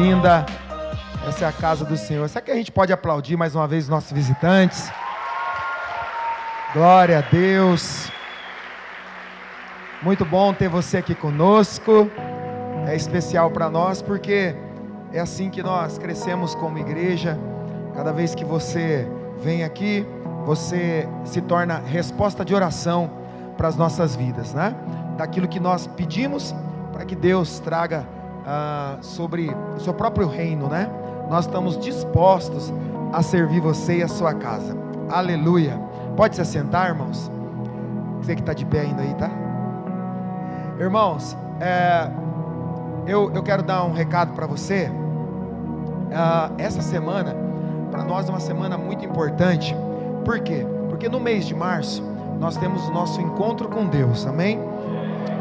bem-vinda. Essa é a casa do Senhor. Será que a gente pode aplaudir mais uma vez os nossos visitantes? Glória a Deus. Muito bom ter você aqui conosco. É especial para nós porque é assim que nós crescemos como igreja. Cada vez que você vem aqui, você se torna resposta de oração para as nossas vidas, né? Daquilo que nós pedimos para que Deus traga sobre o seu próprio reino, né? Nós estamos dispostos a servir você e a sua casa. Aleluia. Pode se assentar, irmãos. Você que está de pé ainda aí, tá? Irmãos, eu quero dar um recado para você. Essa semana, para nós é uma semana muito importante. Por quê? Porque no mês de março, nós temos o nosso encontro com Deus, amém?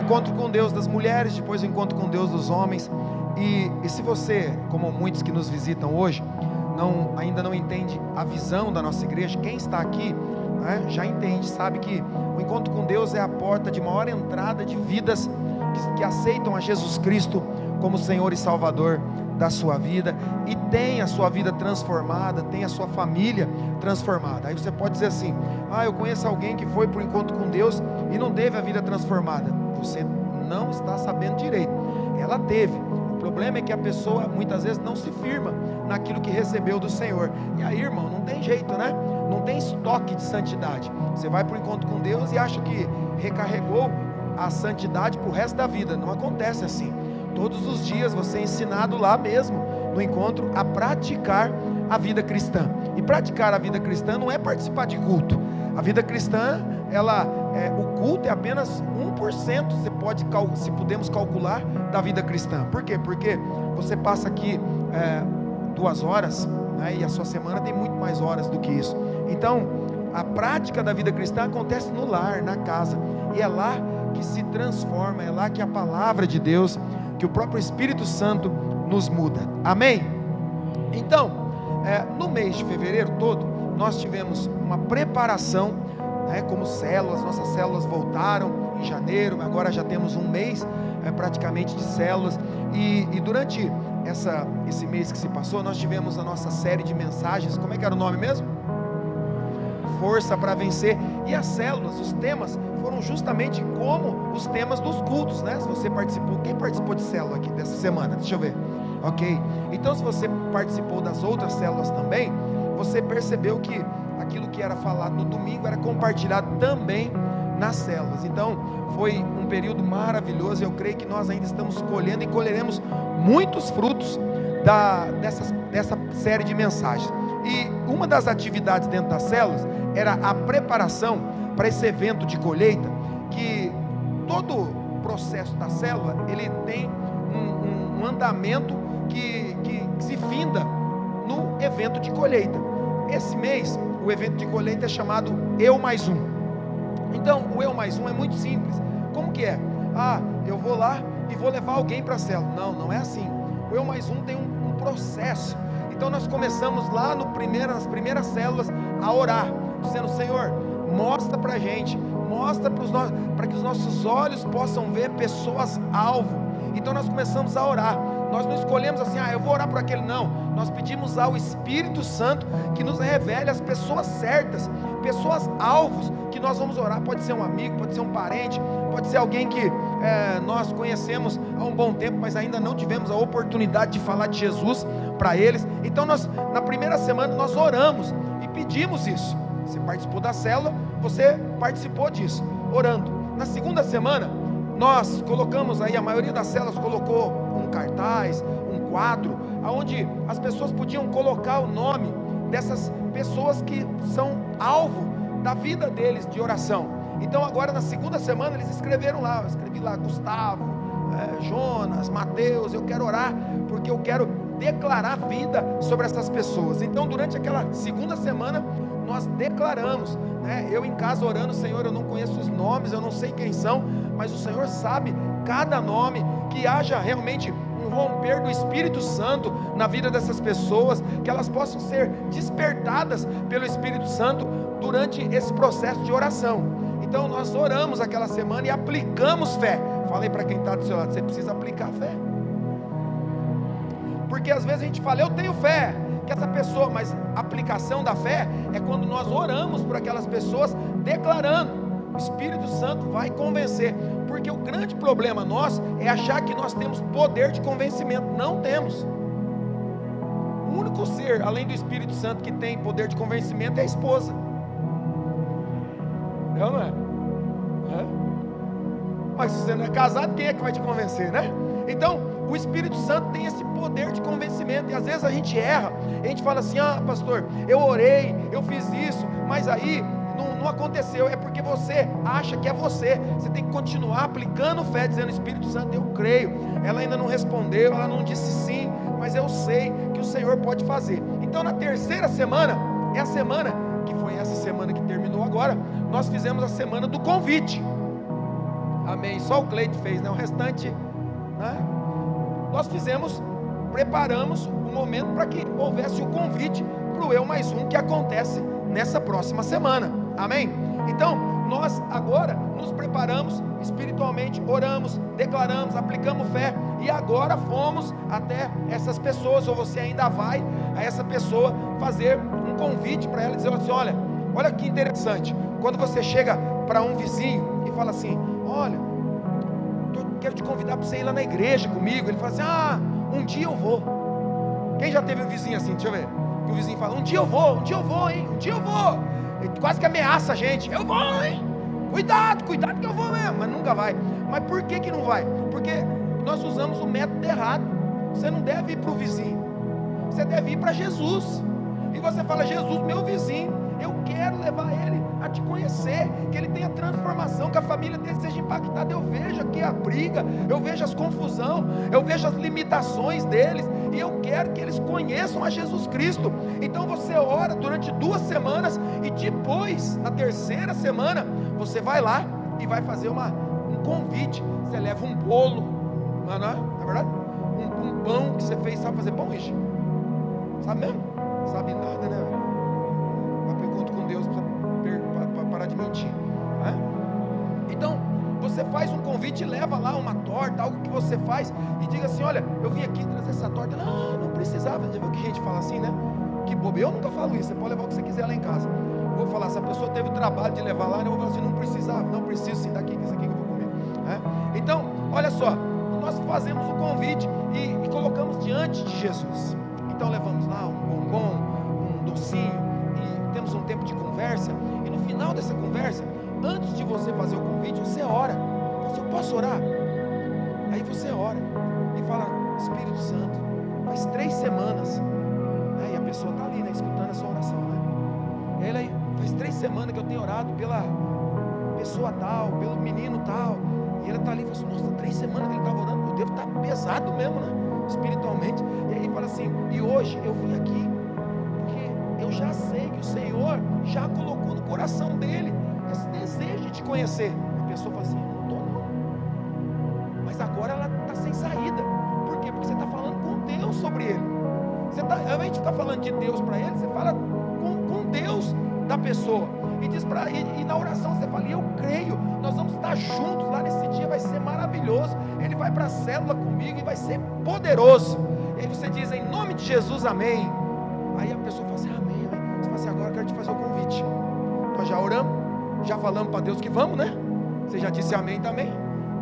Encontro com Deus das mulheres, depois o encontro com Deus dos homens. E se você, como muitos que nos visitam hoje, ainda não entende a visão da nossa igreja, quem está aqui, né, já entende, sabe que o encontro com Deus é a porta de maior entrada de vidas que aceitam a Jesus Cristo como Senhor e Salvador da sua vida, e tem a sua vida transformada, tem a sua família transformada. Aí você pode dizer assim: eu conheço alguém que foi para o encontro com Deus e não teve a vida transformada. Você não está sabendo direito. Ela teve. O problema é que a pessoa muitas vezes não se firma naquilo que recebeu do Senhor. E aí, irmão, não tem jeito, né? Não tem estoque de santidade. Você vai para o encontro com Deus e acha que recarregou a santidade para o resto da vida. Não acontece assim. Todos os dias você é ensinado lá mesmo, no encontro, a praticar a vida cristã. E praticar a vida cristã não é participar de culto. A vida cristã, o culto é apenas 1%, se podemos calcular, da vida cristã. Por quê? Porque você passa aqui 2 horas, né, e a sua semana tem muito mais horas do que isso. Então, a prática da vida cristã acontece no lar, na casa. E é lá que se transforma, é lá que a palavra de Deus, que o próprio Espírito Santo nos muda. Amém? Então, no mês de fevereiro todo, nós tivemos uma preparação, né, como células. Nossas células voltaram em janeiro, agora já temos um mês praticamente de células. E durante esse mês que se passou, nós tivemos a nossa série de mensagens. Como é que era o nome mesmo? Força para vencer. E as células, os temas foram justamente como os temas dos cultos, né? Se você participou, quem participou de célula aqui dessa semana? Deixa eu ver. Ok, então se você participou das outras células também, você percebeu que aquilo que era falado no domingo era compartilhado também nas células. Então foi um período maravilhoso. Eu creio que nós ainda estamos colhendo e colheremos muitos frutos dessa série de mensagens. E uma das atividades dentro das células era a preparação para esse evento de colheita, que todo o processo da célula, ele tem um andamento que se finda no evento de colheita. Esse mês, o evento de colheita é chamado Eu Mais Um. Então, o Eu Mais Um é muito simples. Como que é? Eu vou lá e vou levar alguém para a célula. Não é assim. O Eu Mais Um tem um processo. Então, nós começamos lá nas primeiras células a orar, dizendo: Senhor, mostra para a gente, mostra para que os nossos olhos possam ver pessoas-alvo. Então nós começamos a orar. Nós não escolhemos assim: eu vou orar por aquele. Não, nós pedimos ao Espírito Santo que nos revele as pessoas certas, pessoas-alvos que nós vamos orar. Pode ser um amigo, pode ser um parente, pode ser alguém que nós conhecemos há um bom tempo, mas ainda não tivemos a oportunidade de falar de Jesus para eles. Então na primeira semana nós oramos e pedimos isso. Você participou da célula, você participou disso, orando. Na segunda semana, nós colocamos aí, a maioria das células colocou um cartaz, um quadro, onde as pessoas podiam colocar o nome dessas pessoas que são alvo da vida deles de oração. Então agora na segunda semana eles escreveram lá, eu escrevi lá: Gustavo, Jonas, Mateus, eu quero orar, porque eu quero declarar vida sobre essas pessoas. Então durante aquela segunda semana, nós declaramos, né? Eu em casa orando: Senhor, eu não conheço os nomes, eu não sei quem são, mas o Senhor sabe cada nome, que haja realmente um romper do Espírito Santo na vida dessas pessoas, que elas possam ser despertadas pelo Espírito Santo durante esse processo de oração. Então nós oramos aquela semana e aplicamos fé. Falei para quem está do seu lado: você precisa aplicar fé. Porque às vezes a gente fala, eu tenho fé que essa pessoa, mas a aplicação da fé é quando nós oramos por aquelas pessoas, declarando, o Espírito Santo vai convencer. Porque o grande problema nosso é achar que nós temos poder de convencimento. Não temos. O único ser, além do Espírito Santo, que tem poder de convencimento é a esposa. É ou não é? Mas se você não é casado, quem é que vai te convencer, né? Então, o Espírito Santo tem esse poder de convencimento. E às vezes a gente erra. A gente fala assim, pastor, eu orei, eu fiz isso, mas aí não aconteceu. É porque você acha que é você. Você tem que continuar aplicando fé, dizendo, Espírito Santo, eu creio. Ela ainda não respondeu, ela não disse sim, mas eu sei que o Senhor pode fazer. Então na terceira semana, é a semana, que foi essa semana que terminou agora, nós fizemos a semana do convite. Amém, só o Cleide fez, né? O restante, né? Nós preparamos o momento para que houvesse o convite para o Eu Mais Um, que acontece nessa próxima semana, amém? Então, nós agora nos preparamos espiritualmente, oramos, declaramos, aplicamos fé, e agora fomos até essas pessoas, ou você ainda vai a essa pessoa fazer um convite para ela, dizer assim, olha que interessante, quando você chega para um vizinho e fala assim, olha, quero te convidar para você ir lá na igreja comigo. Ele fala assim, um dia eu vou. Quem já teve um vizinho assim, deixa eu ver, que o vizinho fala, um dia eu vou, hein, um dia eu vou. Ele quase que ameaça a gente, eu vou, hein, cuidado que eu vou mesmo, mas nunca vai. Mas por que não vai? Porque nós usamos o método errado. Você não deve ir para o vizinho, você deve ir para Jesus. E você fala, Jesus, meu vizinho, eu quero levar ele a te conhecer, que ele tenha transformação, que a família dele seja impactada. Eu vejo aqui a briga, eu vejo as confusões, eu vejo as limitações deles, e eu quero que eles conheçam a Jesus Cristo. Então você ora durante 2 semanas, e depois, na terceira semana, você vai lá e vai fazer um convite. Você leva um bolo, não é verdade? Um pão que você fez. Sabe fazer pão, Regi? Sabe mesmo? Sabe nada, né? Vai encontro com Deus para parar de mentir, né? Então você faz um convite e leva lá uma torta, algo que você faz, e diga assim, olha, eu vim aqui trazer essa torta. Não precisava. Já viu que a gente fala assim, né? Que bobeira. Eu nunca falo isso. Você pode levar o que você quiser lá em casa. Eu vou falar, se a pessoa teve o trabalho de levar lá, eu vou falar assim, não precisava. Não preciso sim, daqui, que isso aqui que eu vou comer, né? Então, olha só, nós fazemos o convite e colocamos diante de Jesus. Então levamos lá um bombom, um docinho, e temos um tempo de conversa, e no final dessa conversa, antes de você fazer o convite, você ora. Eu posso orar? Aí você ora e fala, Espírito Santo, faz 3 semanas, né? E a pessoa está ali, né, escutando a sua oração, né? Ela, faz 3 semanas que eu tenho orado pela pessoa tal, pelo menino tal, e ela está ali e fala assim, nossa, 3 semanas que ele estava orando, eu devo estar pesado mesmo, né, espiritualmente. E aí fala assim, e hoje eu vim aqui porque eu já sei que o Senhor já colocou no coração dele esse desejo de te conhecer. A pessoa fala assim, não estou não, mas agora ela está sem saída. Por quê? Porque você está falando com Deus sobre ele. Ao invés de ficar falando de Deus para ele, você fala com Deus da pessoa, e na oração você fala, eu creio, nós vamos estar juntos lá nesse dia, vai ser maravilhoso, ele vai para a célula comigo e vai ser poderoso. E aí você diz, em nome de Jesus, amém. Aí a pessoa fala assim, amém. Você fala assim, agora eu quero te fazer o convite. Nós já oramos, já falamos para Deus que vamos, né? Você já disse amém também.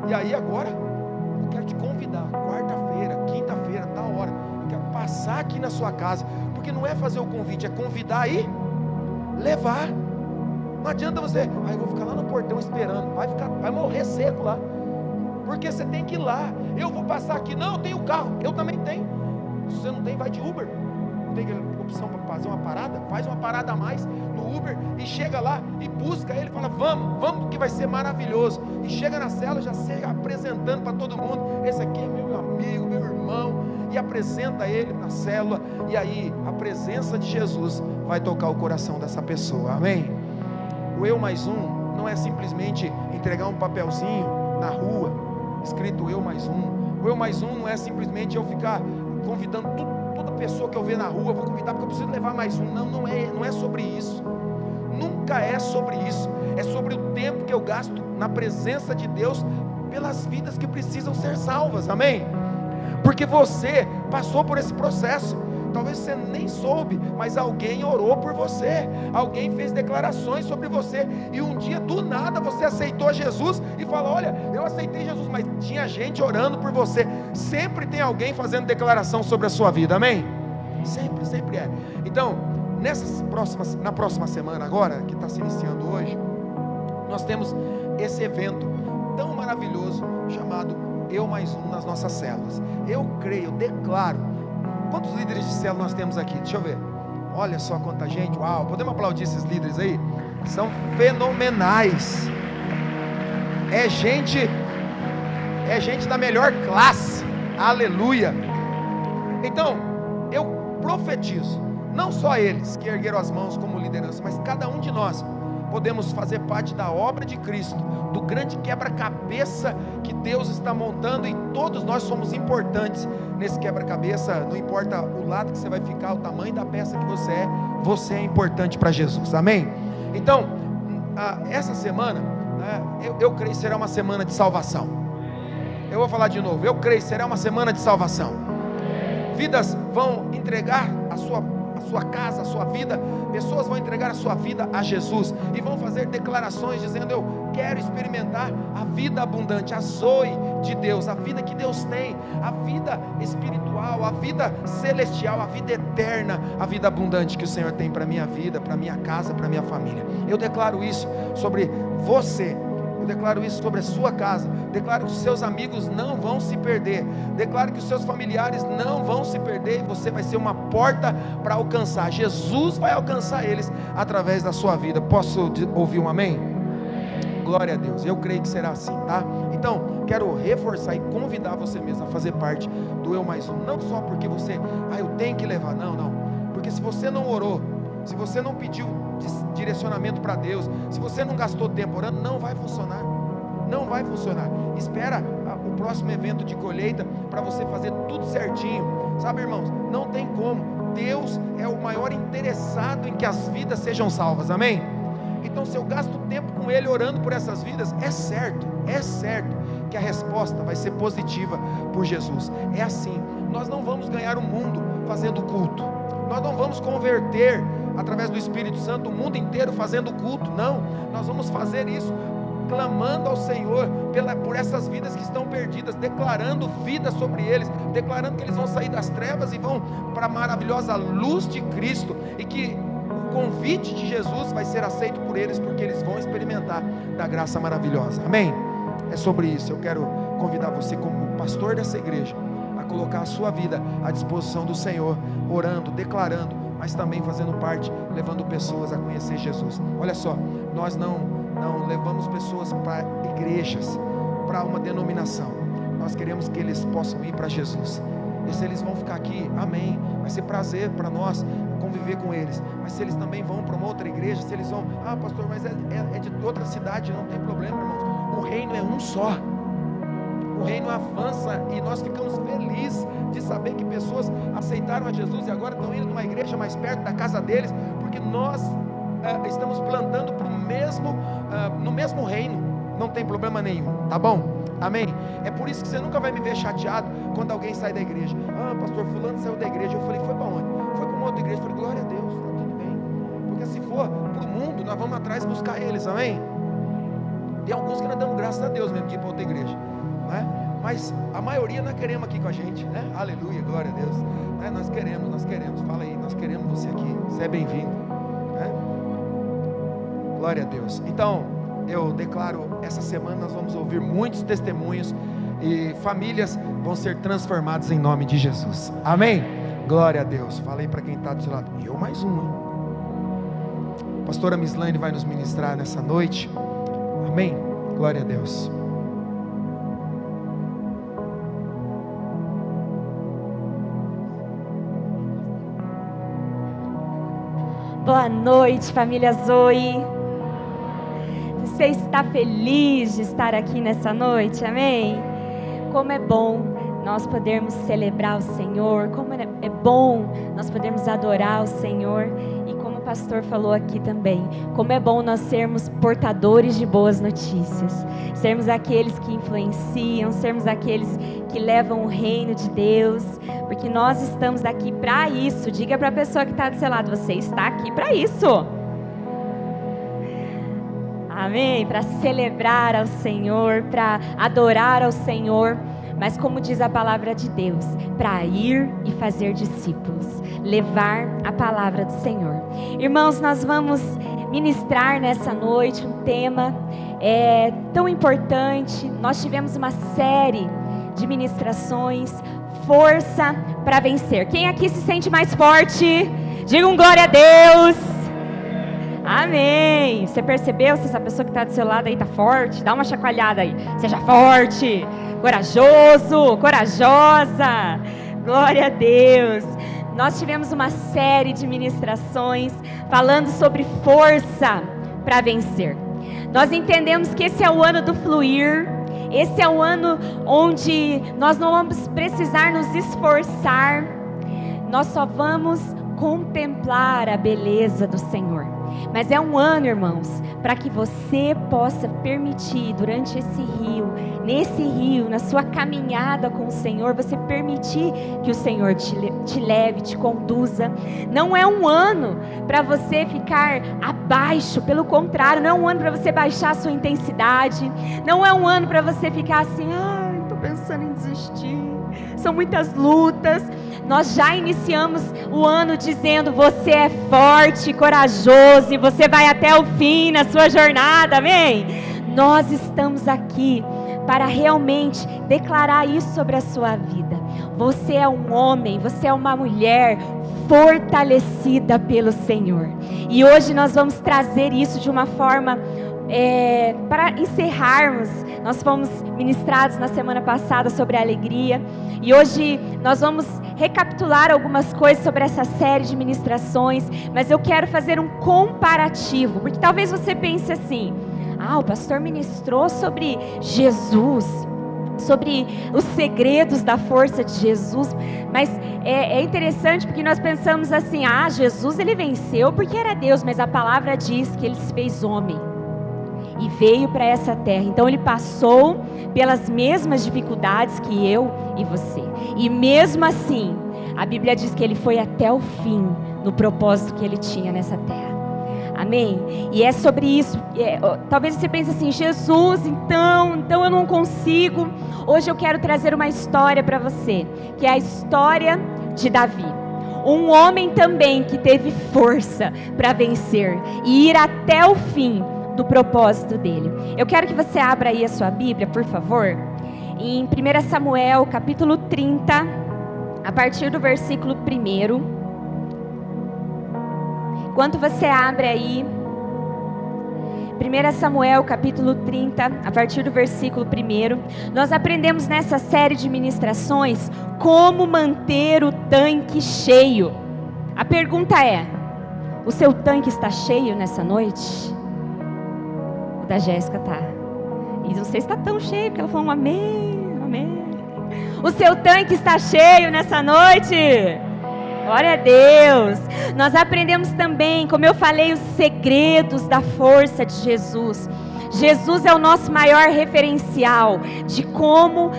E aí agora eu quero te convidar, quarta-feira, quinta-feira, tal hora, eu quero passar aqui na sua casa, porque não é fazer o convite, é convidar e levar. Não adianta você, eu vou ficar lá no portão esperando, vai morrer seco lá, porque você tem que ir lá. Eu vou passar aqui, não, eu tenho carro, eu também tenho. Se você não tem, vai de Uber. Não tem opção para fazer uma parada, faz uma parada a mais no Uber e chega lá e busca ele, fala, vamos que vai ser maravilhoso. E chega na cela, já chega apresentando para todo mundo, esse aqui é meu amigo, meu irmão, e apresenta ele na célula, e aí a presença de Jesus vai tocar o coração dessa pessoa, amém? O Eu Mais Um não é simplesmente entregar um papelzinho na rua, escrito Eu Mais Um. O Eu Mais Um não é simplesmente eu ficar convidando toda pessoa que eu ver na rua, eu vou convidar porque eu preciso levar mais um. Não é sobre isso. Nunca é sobre isso. É sobre o tempo que eu gasto na presença de Deus pelas vidas que precisam ser salvas, amém? porque você passou por esse processo. Talvez você nem soube, mas alguém orou por você, alguém fez declarações sobre você, e um dia do nada você aceitou Jesus e falou: olha, eu aceitei Jesus, mas tinha gente orando por você. Sempre tem alguém fazendo declaração sobre a sua vida, amém? Sempre, sempre é. Então, na próxima semana agora, que está se iniciando hoje, nós temos esse evento tão maravilhoso, chamado Eu Mais Um, nas nossas células. Eu creio, eu declaro. Quantos líderes de célula nós temos aqui? Deixa eu ver. Olha só quanta gente. Uau, podemos aplaudir esses líderes aí? São fenomenais. É gente da melhor classe. Aleluia. Então, eu profetizo, não só eles que ergueram as mãos como liderança, mas cada um de nós podemos fazer parte da obra de Cristo, do grande quebra-cabeça que Deus está montando, e todos nós somos importantes nesse quebra-cabeça. Não importa o lado que você vai ficar, o tamanho da peça que você é importante para Jesus, amém? Então, essa semana, eu creio que será uma semana de salvação. Eu vou falar de novo, eu creio que será uma semana de salvação. Vidas vão entregar a sua casa, a sua vida. Pessoas vão entregar a sua vida a Jesus e vão fazer declarações dizendo: eu quero experimentar a vida abundante, a Zoe de Deus, a vida que Deus tem, a vida espiritual, a vida celestial, a vida eterna, a vida abundante que o Senhor tem para a minha vida, para a minha casa, para a minha família. Eu declaro isso sobre você. Eu declaro isso sobre a sua casa. Declaro que os seus amigos não vão se perder. Declaro que os seus familiares não vão se perder. Você vai ser uma porta para alcançar. Jesus vai alcançar eles através da sua vida. Posso ouvir um amém? Glória a Deus. Eu creio que será assim, tá? Então, quero reforçar e convidar você mesmo a fazer parte do Eu Mais Um. Não só porque você, eu tenho que levar. Não. Porque se você não orou, se você não pediu direcionamento para Deus, se você não gastou tempo orando, não vai funcionar. Não vai funcionar. Espera o próximo evento de colheita para você fazer tudo certinho. Sabe, irmãos, não tem como. Deus é o maior interessado em que as vidas sejam salvas, amém? Então, se eu gasto tempo com Ele orando por essas vidas, é certo que a resposta vai ser positiva por Jesus. É assim. Nós não vamos ganhar o mundo fazendo culto. Nós não vamos converter através do Espírito Santo o mundo inteiro fazendo culto. Não, nós vamos fazer isso clamando ao Senhor por essas vidas que estão perdidas, declarando vida sobre eles, declarando que eles vão sair das trevas e vão para a maravilhosa luz de Cristo, e que o convite de Jesus vai ser aceito por eles, porque eles vão experimentar da graça maravilhosa, amém? É sobre isso. Eu quero convidar você, como pastor dessa igreja, a colocar a sua vida à disposição do Senhor, orando, declarando, mas também fazendo parte, levando pessoas a conhecer Jesus. Olha só, nós não levamos pessoas para igrejas, para uma denominação. Nós queremos que eles possam ir para Jesus. E se eles vão ficar aqui, amém, vai ser prazer para nós conviver com eles. Mas se eles também vão para uma outra igreja, se eles vão, pastor, mas é de outra cidade, não tem problema, irmãos. O reino é um só. O reino avança e nós ficamos felizes de saber que pessoas aceitaram a Jesus e agora estão indo numa igreja mais perto da casa deles, porque nós estamos plantando no mesmo reino. Não tem problema nenhum, tá bom? Amém? É por isso que você nunca vai me ver chateado quando alguém sai da igreja. Pastor, fulano saiu da igreja. Eu falei: foi para onde? Foi para uma outra igreja. Eu falei: glória a Deus, está tudo bem. Porque se for para o mundo, nós vamos atrás buscar eles, amém? Tem alguns que nós damos graças a Deus mesmo de ir para outra igreja, né? Mas a maioria nós queremos aqui com a gente, né? Aleluia, glória a Deus, né? Nós queremos, fala aí, nós queremos você aqui, você é bem-vindo, né? Glória a Deus. Então, eu declaro, essa semana nós vamos ouvir muitos testemunhos e famílias vão ser transformadas em nome de Jesus, amém? Glória a Deus. Fala aí para quem está do seu lado: eu mais um, hein? Pastora Mislaine vai nos ministrar nessa noite, amém? Glória a Deus. Boa noite, família Zoe. Você está feliz de estar aqui nessa noite, amém? Como é bom nós podermos celebrar o Senhor, como é bom nós podermos adorar o Senhor. E como o pastor falou aqui também, como é bom nós sermos portadores de boas notícias, sermos aqueles que influenciam, sermos aqueles que levam o reino de Deus, porque nós estamos aqui para isso. Diga para a pessoa que está do seu lado, você está aqui para isso. Amém? Para celebrar ao Senhor, para adorar ao Senhor, mas como diz a palavra de Deus, para ir e fazer discípulos, levar a palavra do Senhor. Irmãos, nós vamos ministrar nessa noite um tema tão importante. Nós tivemos uma série de ministrações, força para vencer. Quem aqui se sente mais forte? Diga um glória a Deus. Amém. Você percebeu se essa pessoa que está do seu lado aí está forte? Dá uma chacoalhada aí. Seja forte, corajoso, corajosa. Glória a Deus. Nós tivemos uma série de ministrações falando sobre força para vencer. Nós entendemos que esse é o ano do fluir. Esse é o ano onde nós não vamos precisar nos esforçar. Nós só vamos contemplar a beleza do Senhor. Mas é um ano, irmãos, para que você possa permitir durante nesse rio, na sua caminhada com o Senhor, você permitir que o Senhor te leve, te conduza. Não é um ano para você ficar abaixo, pelo contrário, não é um ano para você baixar a sua intensidade, não é um ano para você ficar assim, estou pensando em desistir, são muitas lutas. Nós já iniciamos o ano dizendo, você é forte, corajoso, e você vai até o fim na sua jornada, amém? Nós estamos aqui para realmente declarar isso sobre a sua vida. Você é um homem, você é uma mulher fortalecida pelo Senhor. E hoje nós vamos trazer isso de uma forma, para encerrarmos. Nós fomos ministrados na semana passada sobre a alegria, e hoje nós vamos recapitular algumas coisas sobre essa série de ministrações, mas eu quero fazer um comparativo, porque talvez você pense assim, o pastor ministrou sobre Jesus, sobre os segredos da força de Jesus, mas é interessante porque nós pensamos assim, Jesus ele venceu porque era Deus, mas a palavra diz que ele se fez homem e veio para essa terra, então ele passou pelas mesmas dificuldades que eu e você, e mesmo assim, a Bíblia diz que ele foi até o fim, no propósito que ele tinha nessa terra, amém? E é sobre isso, talvez você pense assim, Jesus, então eu não consigo. Hoje eu quero trazer uma história para você, que é a história de Davi, um homem também que teve força para vencer e ir até o fim do propósito dele. Eu quero que você abra aí a sua Bíblia, por favor, em 1 Samuel, capítulo 30, a partir do versículo 1. Enquanto você abre aí, 1 Samuel, capítulo 30, a partir do versículo 1, nós aprendemos nessa série de ministrações como manter o tanque cheio. A pergunta é, o seu tanque está cheio nessa noite? Da Jéssica tá. E não sei se está tão cheio, porque ela falou um amém, amém. O seu tanque está cheio nessa noite? Glória a Deus. Nós aprendemos também, como eu falei, os segredos da força de Jesus. Jesus é o nosso maior referencial de como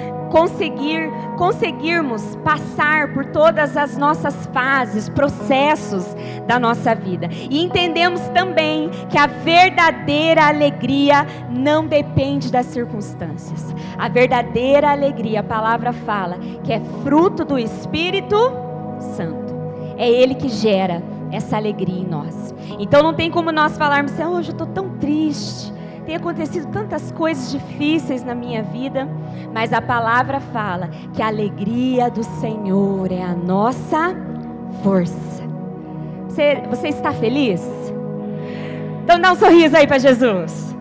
conseguirmos passar por todas as nossas fases, processos da nossa vida. E entendemos também que a verdadeira alegria não depende das circunstâncias. A verdadeira alegria, a palavra fala, que é fruto do Espírito Santo. É Ele que gera essa alegria em nós. Então não tem como nós falarmos assim, hoje eu estou tão triste, tem acontecido tantas coisas difíceis na minha vida, mas a palavra fala que a alegria do Senhor é a nossa força. Você está feliz? Então dá um sorriso aí para Jesus.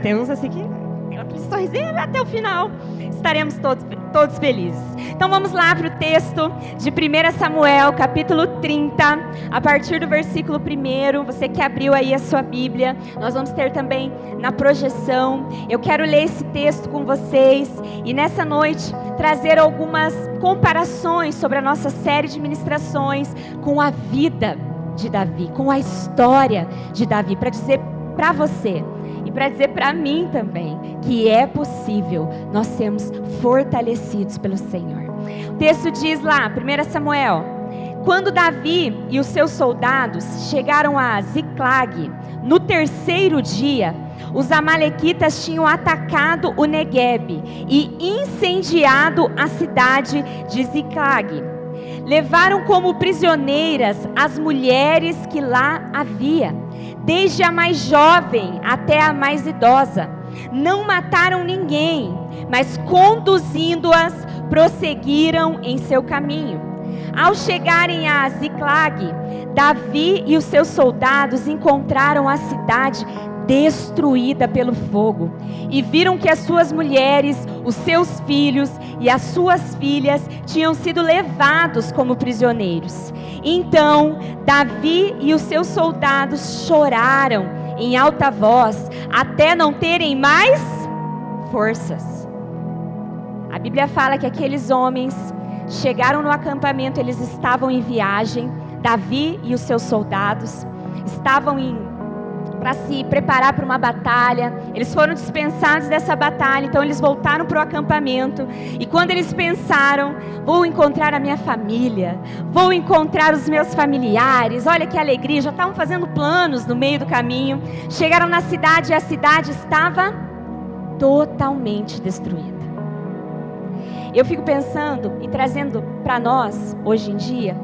Tem uns assim que tem aquele sorrisinho até o final. Estaremos todos felizes. Então vamos lá para o texto de 1 Samuel, capítulo 30, a partir do versículo 1. Você que abriu aí a sua Bíblia, nós vamos ter também na projeção. Eu quero ler esse texto com vocês e nessa noite trazer algumas comparações sobre a nossa série de ministrações com a vida de Davi, com a história de Davi, para dizer para você e para dizer para mim também que é possível nós sermos fortalecidos pelo Senhor. O texto diz lá, 1 Samuel: quando Davi e os seus soldados chegaram a Ziclag, no terceiro dia, os amalequitas tinham atacado o Neguebe e incendiado a cidade de Ziclag. Levaram como prisioneiras as mulheres que lá havia, desde a mais jovem até a mais idosa. Não mataram ninguém, mas conduzindo-as, prosseguiram em seu caminho. Ao chegarem a Ziclag, Davi e os seus soldados encontraram a cidade destruída pelo fogo, e viram que as suas mulheres, os seus filhos e as suas filhas tinham sido levados como prisioneiros. Então Davi e os seus soldados choraram em alta voz, até não terem mais forças. A Bíblia fala que aqueles homens chegaram no acampamento, eles estavam em viagem, Davi e os seus soldados estavam para se preparar para uma batalha. Eles foram dispensados dessa batalha, então eles voltaram para o acampamento, e quando eles pensaram, vou encontrar a minha família, vou encontrar os meus familiares, olha que alegria, já estavam fazendo planos no meio do caminho. Chegaram na cidade e a cidade estava totalmente destruída. Eu fico pensando e trazendo para nós, hoje em dia,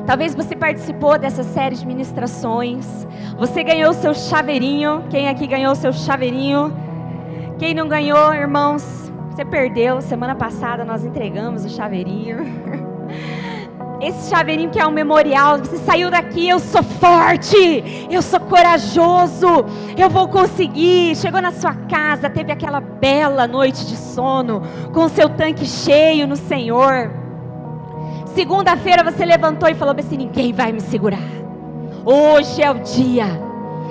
talvez você participou dessa série de ministrações, você ganhou o seu chaveirinho. Quem aqui ganhou o seu chaveirinho? Quem não ganhou, irmãos, você perdeu. Semana passada nós entregamos o chaveirinho. Esse chaveirinho que é um memorial, você saiu daqui, eu sou forte, eu sou corajoso, eu vou conseguir. Chegou na sua casa, teve aquela bela noite de sono, com o seu tanque cheio no Senhor. Segunda-feira você levantou e falou assim: ninguém vai me segurar, hoje é o dia,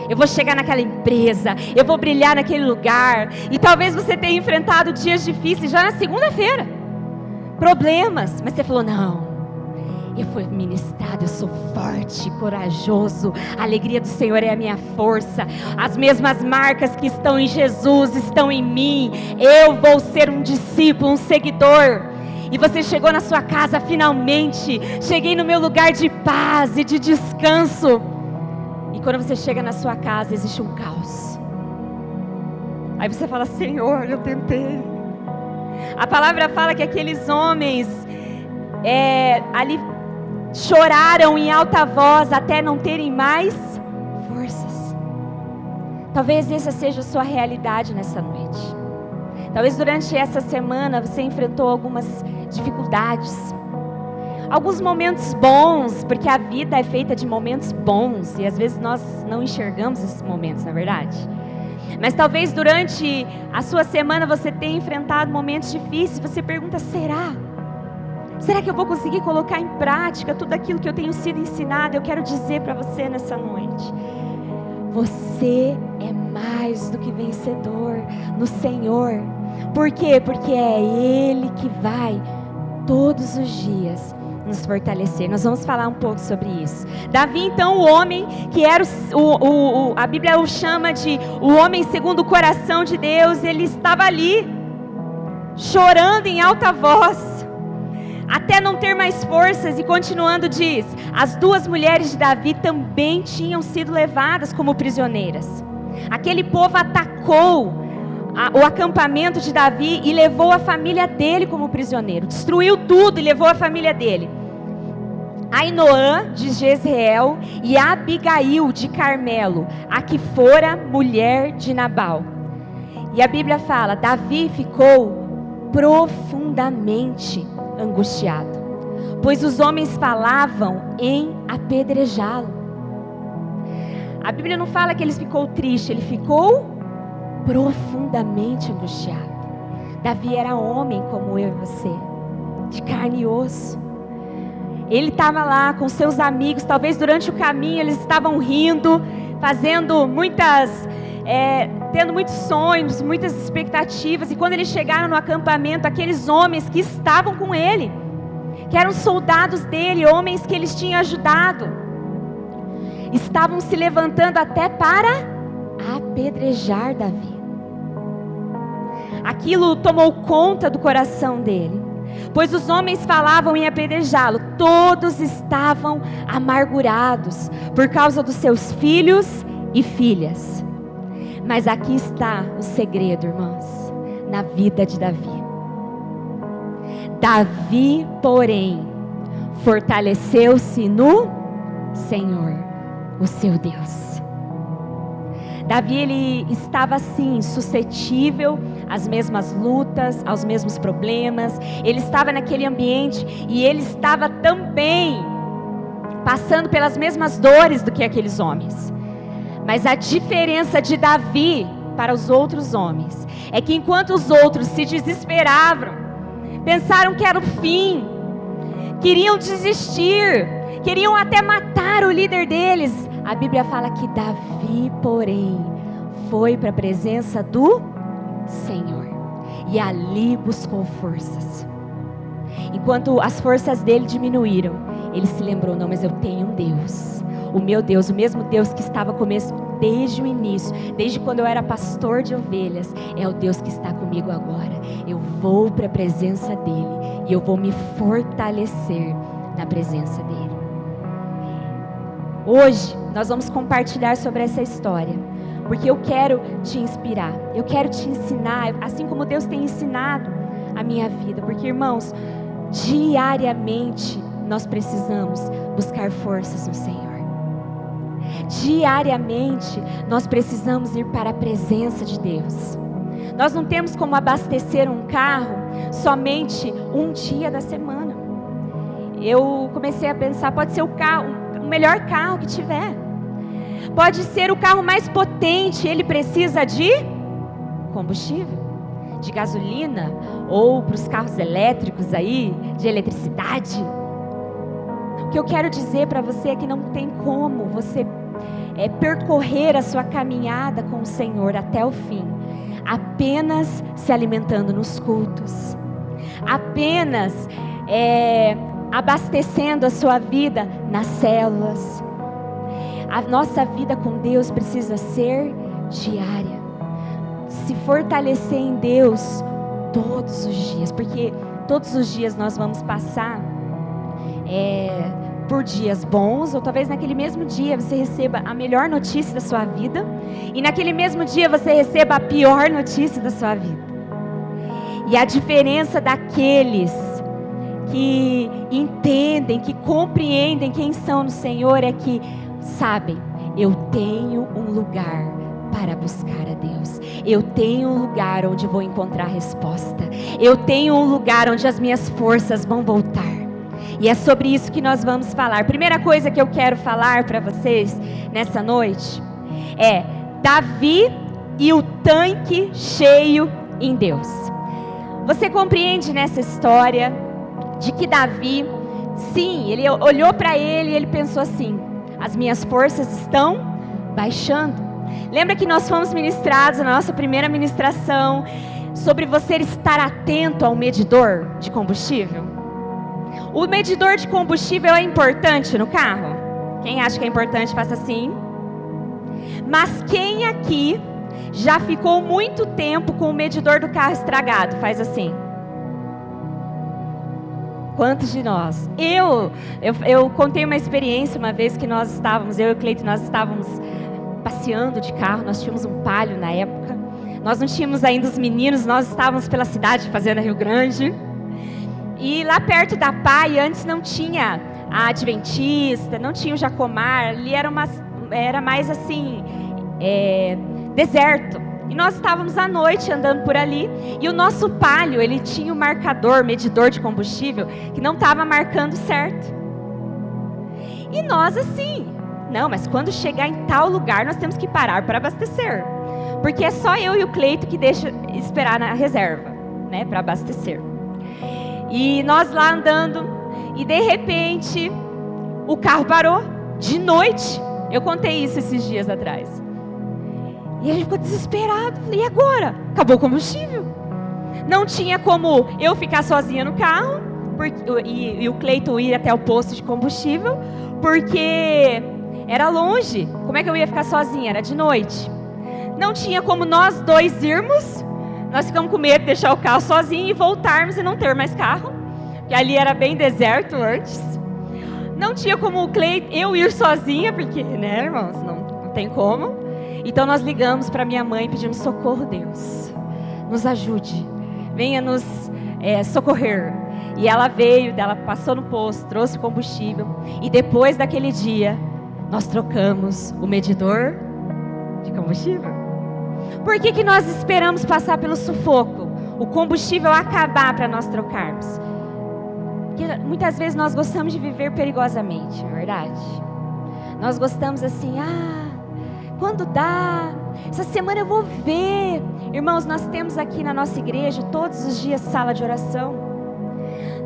eu vou chegar naquela empresa, eu vou brilhar naquele lugar. E talvez você tenha enfrentado dias difíceis já na segunda-feira, problemas, mas você falou: não, eu fui ministrado, eu sou forte, corajoso, a alegria do Senhor é a minha força, as mesmas marcas que estão em Jesus estão em mim, eu vou ser um discípulo, um seguidor. E você chegou na sua casa, finalmente, cheguei no meu lugar de paz e de descanso. E quando você chega na sua casa, existe um caos. Aí você fala: Senhor, eu tentei. A palavra fala que aqueles homens ali choraram em alta voz até não terem mais forças. Talvez essa seja a sua realidade nessa noite. Talvez durante essa semana você enfrentou algumas dificuldades, alguns momentos bons, porque a vida é feita de momentos bons, e às vezes nós não enxergamos esses momentos, na verdade. Mas talvez durante a sua semana você tenha enfrentado momentos difíceis. Você pergunta: será que eu vou conseguir colocar em prática tudo aquilo que eu tenho sido ensinado? Eu quero dizer para você nessa noite: você é mais do que vencedor no Senhor. Por quê? Porque é Ele que vai todos os dias nos fortalecer. Nós vamos falar um pouco sobre isso. Davi, então, o homem que era a Bíblia o chama de o homem segundo o coração de Deus, ele estava ali chorando em alta voz até não ter mais forças. E continuando diz: as duas mulheres de Davi também tinham sido levadas como prisioneiras. Aquele povo atacou o acampamento de Davi e levou a família dele como prisioneiro, destruiu tudo e levou a família dele. Ainoã de Jezreel e Abigail de Carmelo, a que fora mulher de Nabal. E a Bíblia fala: Davi ficou profundamente angustiado, pois os homens falavam em apedrejá-lo. A Bíblia não fala que ele ficou triste, ele ficou profundamente angustiado. Davi era homem como eu e você, de carne e osso. Ele estava lá com seus amigos, talvez durante o caminho eles estavam rindo, fazendo tendo muitos sonhos, muitas expectativas. E quando eles chegaram no acampamento, aqueles homens que estavam com ele, que eram soldados dele, homens que eles tinham ajudado, estavam se levantando até para apedrejar Davi. Aquilo tomou conta do coração dele, pois os homens falavam em apedrejá-lo. Todos estavam amargurados por causa dos seus filhos e filhas. Mas aqui está o segredo, irmãos, na vida de Davi. Davi, porém, fortaleceu-se no Senhor, o seu Deus. Davi, ele estava assim, suscetível às mesmas lutas, aos mesmos problemas. Ele estava naquele ambiente e ele estava também passando pelas mesmas dores do que aqueles homens. Mas a diferença de Davi para os outros homens é que enquanto os outros se desesperavam, pensaram que era o fim, queriam desistir, queriam até matar o líder deles, a Bíblia fala que Davi, porém, foi para a presença do Senhor e ali buscou forças. Enquanto as forças dele diminuíram, ele se lembrou: não, mas eu tenho um Deus, o meu Deus, o mesmo Deus que estava comigo desde o início, desde quando eu era pastor de ovelhas, é o Deus que está comigo agora. Eu vou para a presença dele e eu vou me fortalecer na presença dele. Hoje nós vamos compartilhar sobre essa história, porque eu quero te inspirar, eu quero te ensinar, assim como Deus tem ensinado a minha vida, porque, irmãos, diariamente nós precisamos buscar forças no Senhor. Diariamente nós precisamos ir para a presença de Deus. Nós não temos como abastecer um carro somente um dia da semana. Eu comecei a pensar, pode ser o melhor carro que tiver, pode ser o carro mais potente, ele precisa de combustível, de gasolina, ou para os carros elétricos aí, de eletricidade. O que eu quero dizer para você é que não tem como você percorrer a sua caminhada com o Senhor até o fim, apenas se alimentando nos cultos, apenas abastecendo a sua vida nas células. A nossa vida com Deus precisa ser diária, se fortalecer em Deus todos os dias, porque todos os dias nós vamos passar por dias bons, ou talvez naquele mesmo dia você receba a melhor notícia da sua vida, e naquele mesmo dia você receba a pior notícia da sua vida. E a diferença daqueles que entendem, que compreendem quem são no Senhor é que sabem: eu tenho um lugar para buscar a Deus, eu tenho um lugar onde vou encontrar resposta, eu tenho um lugar onde as minhas forças vão voltar. E é sobre isso que nós vamos falar. Primeira coisa que eu quero falar para vocês nessa noite é Davi e o tanque cheio em Deus. Você compreende nessa história de que Davi, sim, ele olhou para ele e ele pensou assim: as minhas forças estão baixando. Lembra que nós fomos ministrados na nossa primeira ministração sobre você estar atento ao medidor de combustível? O medidor de combustível é importante no carro? Quem acha que é importante, faça assim. Mas quem aqui já ficou muito tempo com o medidor do carro estragado? Faz assim. Quantos de nós? Eu contei uma experiência uma vez que nós estávamos, eu e o Cleito, nós estávamos passeando de carro, nós tínhamos um Palio na época, nós não tínhamos ainda os meninos, nós estávamos pela cidade fazendo Rio Grande, e lá perto da PAI, antes não tinha a Adventista, não tinha o Jacomar, ali era mais assim, deserto. E nós estávamos à noite andando por ali, e o nosso Palio, ele tinha um marcador, medidor de combustível, que não estava marcando certo. E nós assim, não, mas quando chegar em tal lugar, nós temos que parar para abastecer. Porque é só eu e o Cleito que deixa esperar na reserva, né, para abastecer. E nós lá andando, e de repente, o carro parou, de noite. Eu contei isso esses dias atrás. E a gente ficou desesperado. E agora? Acabou o combustível. Não tinha como eu ficar sozinha no carro e o Cleiton ir até o posto de combustível, porque Era longe. Como é que eu ia ficar sozinha? Era de noite. Não tinha como nós dois irmos. Nós ficamos com medo de deixar o carro sozinho e voltarmos e não ter mais carro. Porque ali era bem deserto antes. Não tinha como o Clay, eu ir sozinha, porque, né, irmãos, não tem como. Então nós ligamos para minha mãe pedindo socorro, Deus. Nos ajude. Venha nos socorrer. E ela veio, ela passou no posto, trouxe combustível. E depois daquele dia, nós trocamos o medidor de combustível. Por que nós esperamos passar pelo sufoco? O combustível acabar para nós trocarmos? Porque muitas vezes nós gostamos de viver perigosamente, não é verdade? Nós gostamos assim, quando dá, essa semana eu vou ver. Irmãos, nós temos aqui na nossa igreja, todos os dias, sala de oração.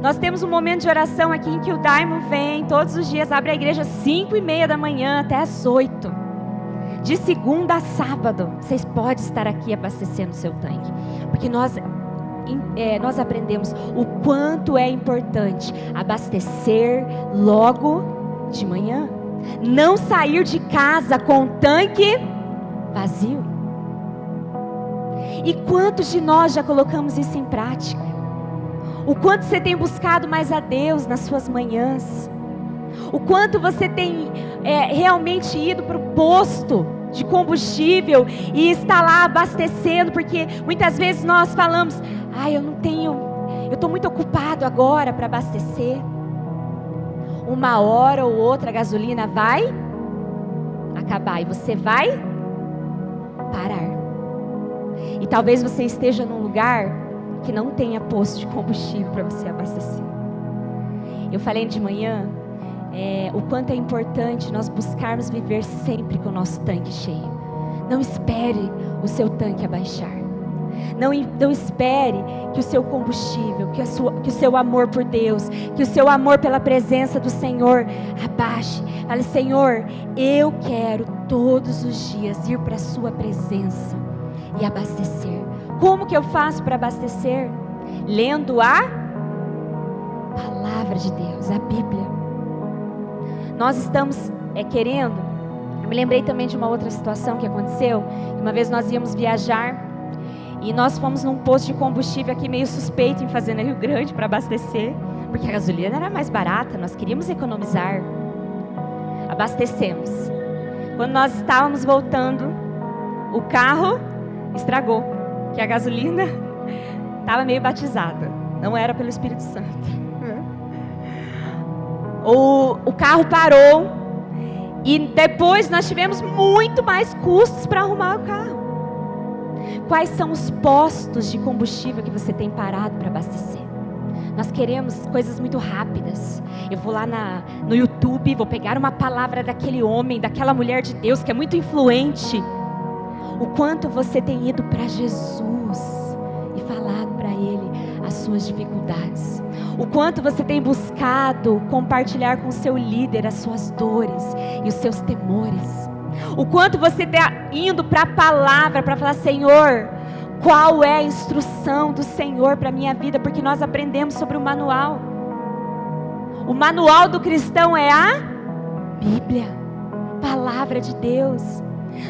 Nós temos um momento de oração aqui em que o Daimon vem, todos os dias, abre a igreja às 5:30 da manhã até às 8. De segunda a sábado, vocês podem estar aqui abastecendo o seu tanque. Porque nós aprendemos o quanto é importante abastecer logo de manhã. Não sair de casa com o tanque vazio. E quantos de nós já colocamos isso em prática? O quanto você tem buscado mais a Deus nas suas manhãs? O quanto você tem realmente ido para o posto de combustível e está lá abastecendo? Porque muitas vezes nós falamos, eu estou muito ocupado agora para abastecer. Uma hora ou outra a gasolina vai acabar e você vai parar. E talvez você esteja num lugar que não tenha posto de combustível para você abastecer. Eu falei de manhã o quanto é importante nós buscarmos viver sempre com o nosso tanque cheio. Não espere o seu tanque abaixar. Não espere que o seu combustível, que o seu amor por Deus, que o seu amor pela presença do Senhor abaixe. Fale, Senhor, eu quero todos os dias ir para a sua presença e abastecer. Como que eu faço para abastecer? Lendo a palavra de Deus, a Bíblia. Nós estamos querendo. Eu me lembrei também de uma outra situação que aconteceu. Uma vez nós íamos viajar e nós fomos num posto de combustível aqui meio suspeito em Fazenda Rio Grande para abastecer, porque a gasolina era mais barata, nós queríamos economizar. Abastecemos. Quando nós estávamos voltando, o carro estragou, que a gasolina estava meio batizada, não era pelo Espírito Santo. O carro parou e depois nós tivemos muito mais custos para arrumar o carro. Quais são os postos de combustível que você tem parado para abastecer? Nós queremos coisas muito rápidas. Eu vou lá no YouTube, vou pegar uma palavra daquele homem, daquela mulher de Deus que é muito influente. O quanto você tem ido para Jesus e falado para Ele as suas dificuldades. O quanto você tem buscado compartilhar com o seu líder as suas dores e os seus temores. O quanto você está indo para a palavra para falar, Senhor, qual é a instrução do Senhor para a minha vida? Porque nós aprendemos sobre o manual. O manual do cristão é a Bíblia, palavra de Deus.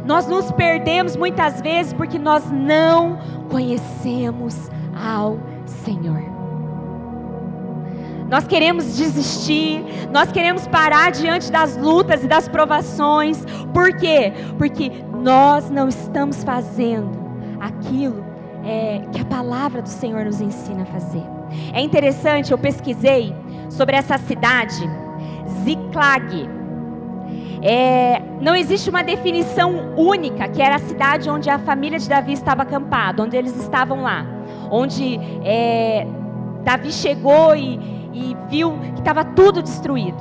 Nós nos perdemos muitas vezes porque nós não conhecemos ao Senhor. Nós queremos desistir, nós queremos parar diante das lutas e das provações. Por quê? Porque nós não estamos fazendo aquilo que a palavra do Senhor nos ensina a fazer. É interessante, eu pesquisei sobre essa cidade, Ziklag. Não existe uma definição única, que era a cidade onde a família de Davi estava acampada, onde eles estavam lá, onde Davi chegou e viu que estava tudo destruído.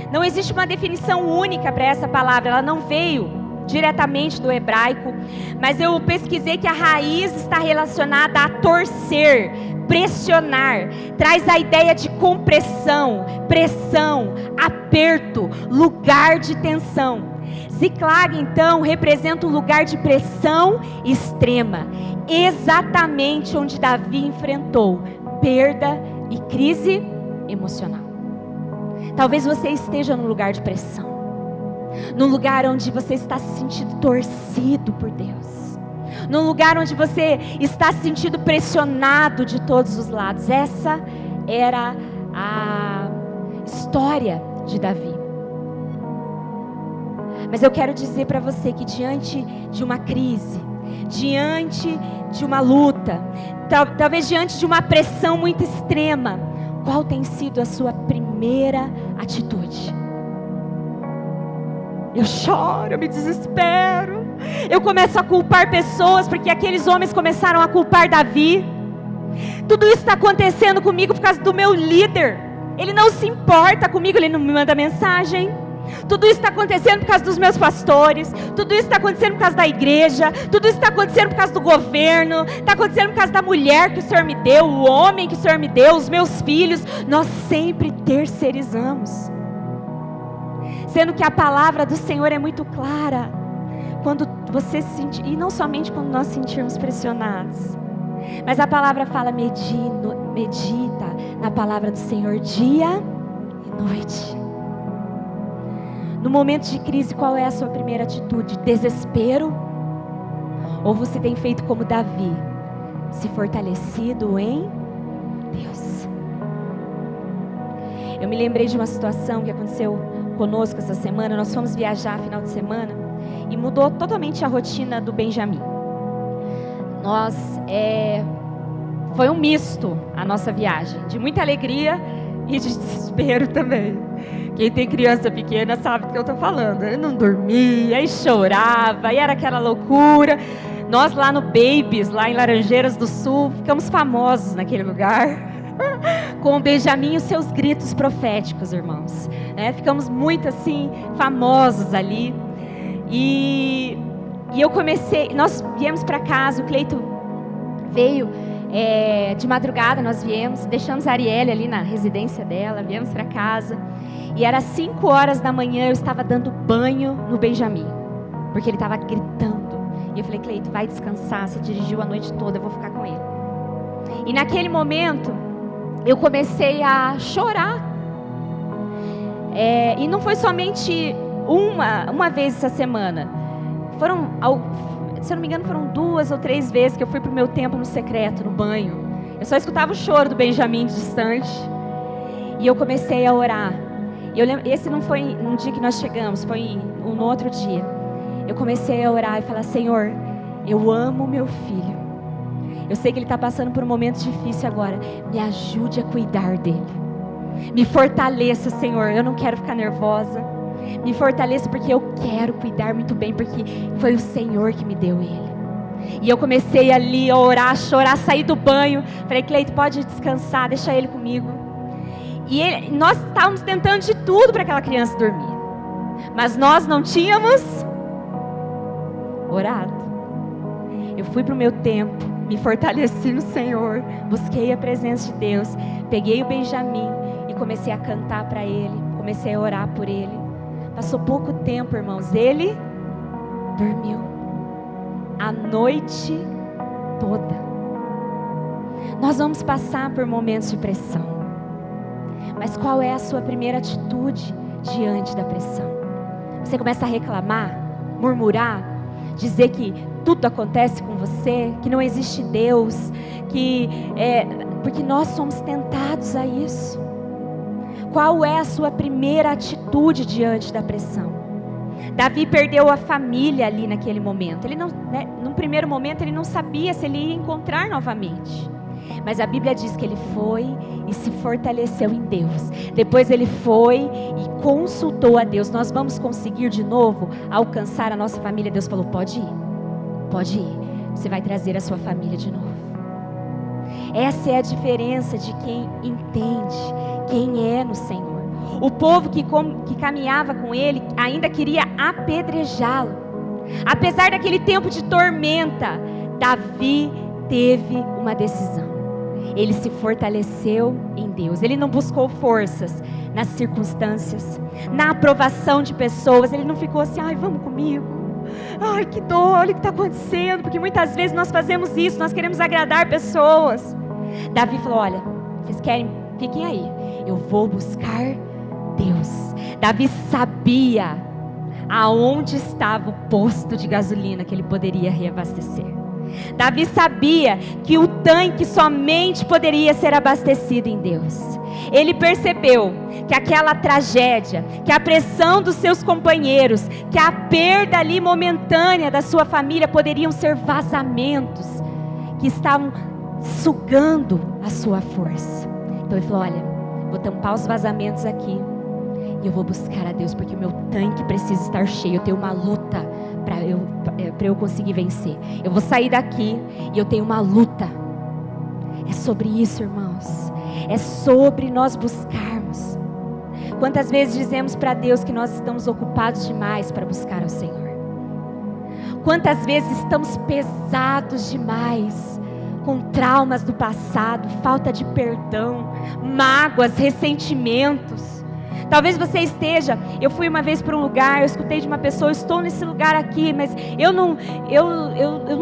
Não existe uma definição única para essa palavra, ela não veio diretamente do hebraico, mas eu pesquisei que a raiz está relacionada a torcer, pressionar, traz a ideia de compressão, pressão, aperto, lugar de tensão. Ziklag então representa um lugar de pressão extrema, exatamente onde Davi enfrentou perda e crise emocional. Talvez você esteja num lugar de pressão. num lugar onde você está se sentindo torcido por Deus, num lugar onde você está se sentindo pressionado de todos os lados. Essa era a história de Davi. Mas eu quero dizer para você que diante de uma crise, diante de uma luta, talvez diante de uma pressão muito extrema, qual tem sido a sua primeira atitude? Eu choro, eu me desespero, eu começo a culpar pessoas, porque aqueles homens começaram a culpar Davi. Tudo isso está acontecendo comigo por causa do meu líder. Ele não se importa comigo, ele não me manda mensagem. Tudo isso está acontecendo por causa dos meus pastores. Tudo isso está acontecendo por causa da igreja. Tudo isso está acontecendo por causa do governo. Está acontecendo por causa da mulher que o Senhor me deu, o homem que o Senhor me deu, os meus filhos. Nós sempre terceirizamos, sendo que a palavra do Senhor é muito clara. Quando você se sentir, e não somente quando nós sentirmos pressionados, mas a palavra fala: medita na palavra do Senhor dia e noite. No momento de crise, qual é a sua primeira atitude? Desespero? Ou você tem feito como Davi, se fortalecido em Deus? Eu me lembrei de uma situação que aconteceu conosco essa semana. Nós fomos viajar final de semana e mudou totalmente a rotina do Benjamin. Foi um misto a nossa viagem, de muita alegria e de desespero também. Quem tem criança pequena sabe do que eu estou falando. Ele não dormia, e chorava, e era aquela loucura. Nós lá no Babies, lá em Laranjeiras do Sul, ficamos famosos naquele lugar, com o Benjamin e os seus gritos proféticos, irmãos. Ficamos muito assim, famosos ali. E eu comecei, nós viemos para casa, o Cleito veio de madrugada, nós viemos, deixamos a Arielle ali na residência dela, viemos para casa. E era 5 horas da manhã, eu estava dando banho no Benjamin, porque ele estava gritando. E eu falei: Cleito, vai descansar, você dirigiu a noite toda, eu vou ficar com ele. E naquele momento, eu comecei a chorar. E não foi somente uma vez essa semana. Se eu não me engano, foram 2 ou 3 vezes que eu fui para o meu tempo no secreto, no banho. Eu só escutava o choro do Benjamin distante. E eu comecei a orar. Eu lembro, esse não foi num dia que nós chegamos, foi no outro dia. Eu comecei a orar e falar: Senhor, eu amo meu filho. Eu sei que ele está passando por um momento difícil agora. Me ajude a cuidar dele. Me fortaleça, Senhor. Eu não quero ficar nervosa. Me fortaleça porque eu quero cuidar muito bem, porque foi o Senhor que me deu ele. E eu comecei ali a orar, a chorar, sair do banho. Falei: Cleito, pode descansar, deixa ele comigo. E nós estávamos tentando de tudo para aquela criança dormir, mas nós não tínhamos orado. Eu fui para o meu tempo, me fortaleci no Senhor, busquei a presença de Deus, peguei o Benjamin e comecei a cantar para ele, comecei a orar por ele. Passou pouco tempo, irmãos, ele dormiu a noite toda. Nós vamos passar por momentos de pressão, mas qual é a sua primeira atitude diante da pressão? Você começa a reclamar, murmurar, dizer que tudo acontece com você, que não existe Deus, porque nós somos tentados a isso. Qual é a sua primeira atitude diante da pressão? Davi perdeu a família ali naquele momento. Ele num primeiro momento ele não sabia se ele ia encontrar novamente. Mas a Bíblia diz que ele foi e se fortaleceu em Deus. Depois ele foi e consultou a Deus. Nós vamos conseguir de novo alcançar a nossa família? Deus falou: pode ir, pode ir. Você vai trazer a sua família de novo. Essa é a diferença de quem entende quem é no Senhor. O povo que caminhava com ele ainda queria apedrejá-lo. Apesar daquele tempo de tormenta, Davi teve uma decisão. Ele se fortaleceu em Deus. Ele não buscou forças nas circunstâncias, na aprovação de pessoas. Ele não ficou assim: ai, vamos comigo. Ai, que dor, olha o que está acontecendo. Porque muitas vezes nós fazemos isso, nós queremos agradar pessoas. Davi falou: olha, vocês querem, fiquem aí. Eu vou buscar Deus. Davi sabia aonde estava o posto de gasolina que ele poderia reabastecer. Davi sabia que o tanque somente poderia ser abastecido em Deus. Ele percebeu que aquela tragédia, que a pressão dos seus companheiros, que a perda ali momentânea da sua família poderiam ser vazamentos que estavam sugando a sua força. Então ele falou: olha, vou tampar os vazamentos aqui e eu vou buscar a Deus, porque o meu tanque precisa estar cheio. Eu tenho uma luta para eu conseguir vencer. Eu vou sair daqui e eu tenho uma luta. É sobre isso, irmãos. É sobre nós buscarmos. Quantas vezes dizemos para Deus que nós estamos ocupados demais para buscar ao Senhor? Quantas vezes estamos pesados demais, com traumas do passado, falta de perdão, mágoas, ressentimentos. Talvez você esteja, eu fui uma vez para um lugar, eu escutei de uma pessoa: eu estou nesse lugar aqui, mas eu não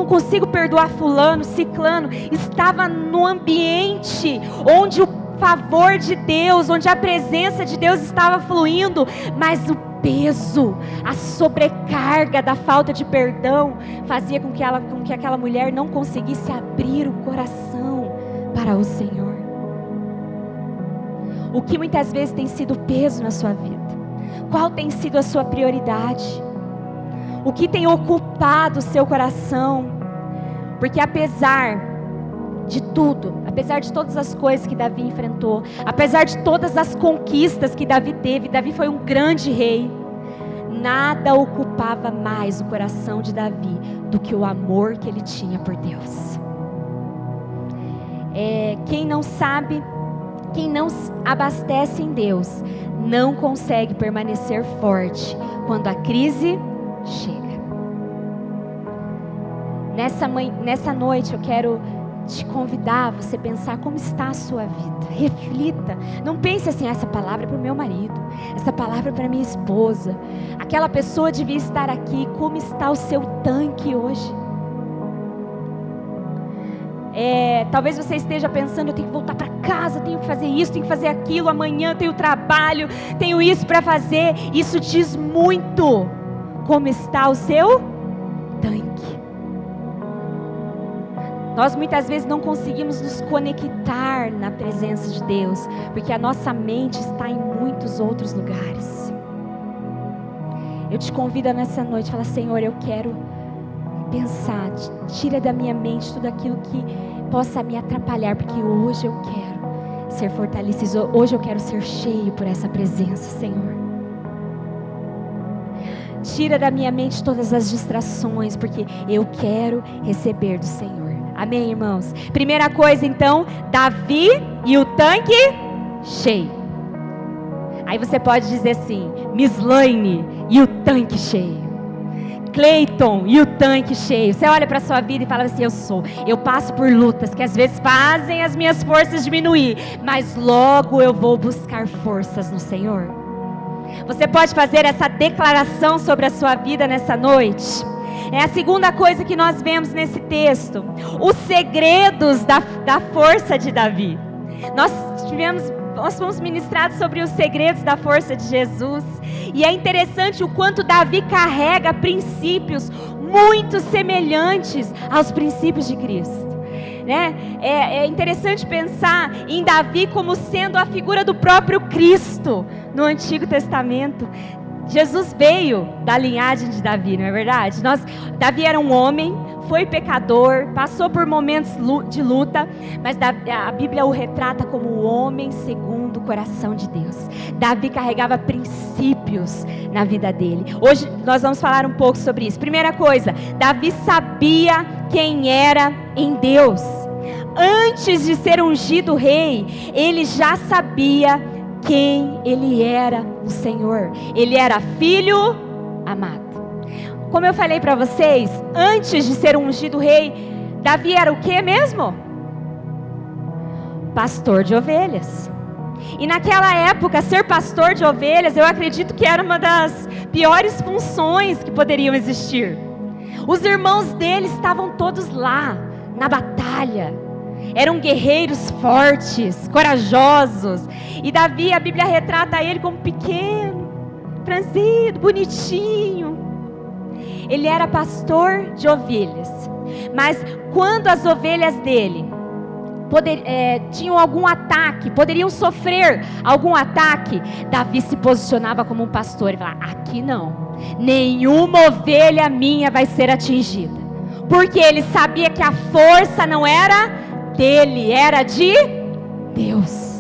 consigo perdoar fulano, ciclano. Estava no ambiente onde o favor de Deus, onde a presença de Deus estava fluindo, mas o peso, a sobrecarga da falta de perdão fazia com que aquela mulher não conseguisse abrir o coração para o Senhor. O que muitas vezes tem sido peso na sua vida? Qual tem sido a sua prioridade? O que tem ocupado o seu coração? Porque apesar de tudo, apesar de todas as coisas que Davi enfrentou, apesar de todas as conquistas que Davi teve, Davi foi um grande rei, nada ocupava mais o coração de Davi do que o amor que ele tinha por Deus. Quem não sabe, quem não abastece em Deus, não consegue permanecer forte quando a crise chega. Nessa noite eu quero te convidar a você pensar como está a sua vida. Reflita. Não pense assim: essa palavra é para o meu marido, essa palavra é para minha esposa, aquela pessoa devia estar aqui. Como está o seu tanque hoje? Talvez você esteja pensando: eu tenho que voltar para casa, tenho que fazer isso, tenho que fazer aquilo, amanhã tenho trabalho, tenho isso para fazer. Isso diz muito como está o seu tanque. Nós muitas vezes não conseguimos nos conectar na presença de Deus, porque a nossa mente está em muitos outros lugares. Eu te convido nessa noite a falar: Senhor, eu quero pensar, tira da minha mente tudo aquilo que possa me atrapalhar, porque hoje eu quero ser fortalecido, hoje eu quero ser cheio por essa presença, Senhor. Tira da minha mente todas as distrações, porque eu quero receber do Senhor. Amém, irmãos? Primeira coisa, então, Davi e o tanque cheio. Aí você pode dizer assim: Mislaine e o tanque cheio. Cleiton e o tanque cheio. Você olha para a sua vida e fala assim: eu passo por lutas que às vezes fazem as minhas forças diminuir, mas logo eu vou buscar forças no Senhor. Você pode fazer essa declaração sobre a sua vida nessa noite. É a segunda coisa que nós vemos nesse texto: os segredos da força de Davi. Nós fomos ministrados sobre os segredos da força de Jesus, e é interessante o quanto Davi carrega princípios muito semelhantes aos princípios de Cristo, né? É interessante pensar em Davi como sendo a figura do próprio Cristo no Antigo Testamento. Jesus veio da linhagem de Davi, não é verdade? Davi era um homem, foi pecador, passou por momentos de luta, mas a Bíblia o retrata como o homem segundo o coração de Deus. Davi carregava princípios na vida dele. Hoje nós vamos falar um pouco sobre isso. Primeira coisa, Davi sabia quem era em Deus. Antes de ser ungido rei, ele já sabia quem ele era no Senhor. Ele era filho amado. Como eu falei para vocês, antes de ser ungido rei, Davi era o que mesmo? Pastor de ovelhas. E naquela época, ser pastor de ovelhas, eu acredito que era uma das piores funções que poderiam existir. Os irmãos dele estavam todos lá, na batalha. Eram guerreiros fortes, corajosos. E Davi, a Bíblia retrata ele como pequeno, franzido, bonitinho. Ele era pastor de ovelhas. Mas quando as ovelhas dele tinham algum ataque, poderiam sofrer algum ataque, Davi se posicionava como um pastor. Ele falava: aqui não, nenhuma ovelha minha vai ser atingida. Porque ele sabia que a força não era dele, era de Deus.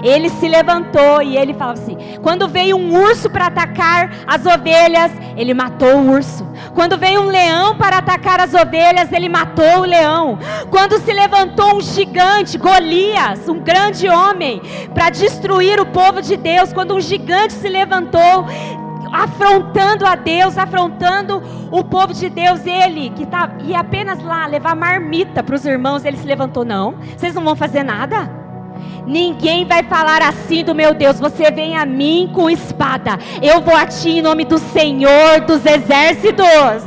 Ele se levantou e ele falava assim: quando veio um urso para atacar as ovelhas, ele matou o urso. Quando veio um leão para atacar as ovelhas, ele matou o leão. Quando se levantou um gigante, Golias, um grande homem, para destruir o povo de Deus, quando um gigante se levantou, afrontando a Deus, afrontando o povo de Deus, ele que ia apenas lá levar marmita para os irmãos, ele se levantou: não, vocês não vão fazer nada. Ninguém vai falar assim do meu Deus. Você vem a mim com espada, eu vou a ti em nome do Senhor dos exércitos.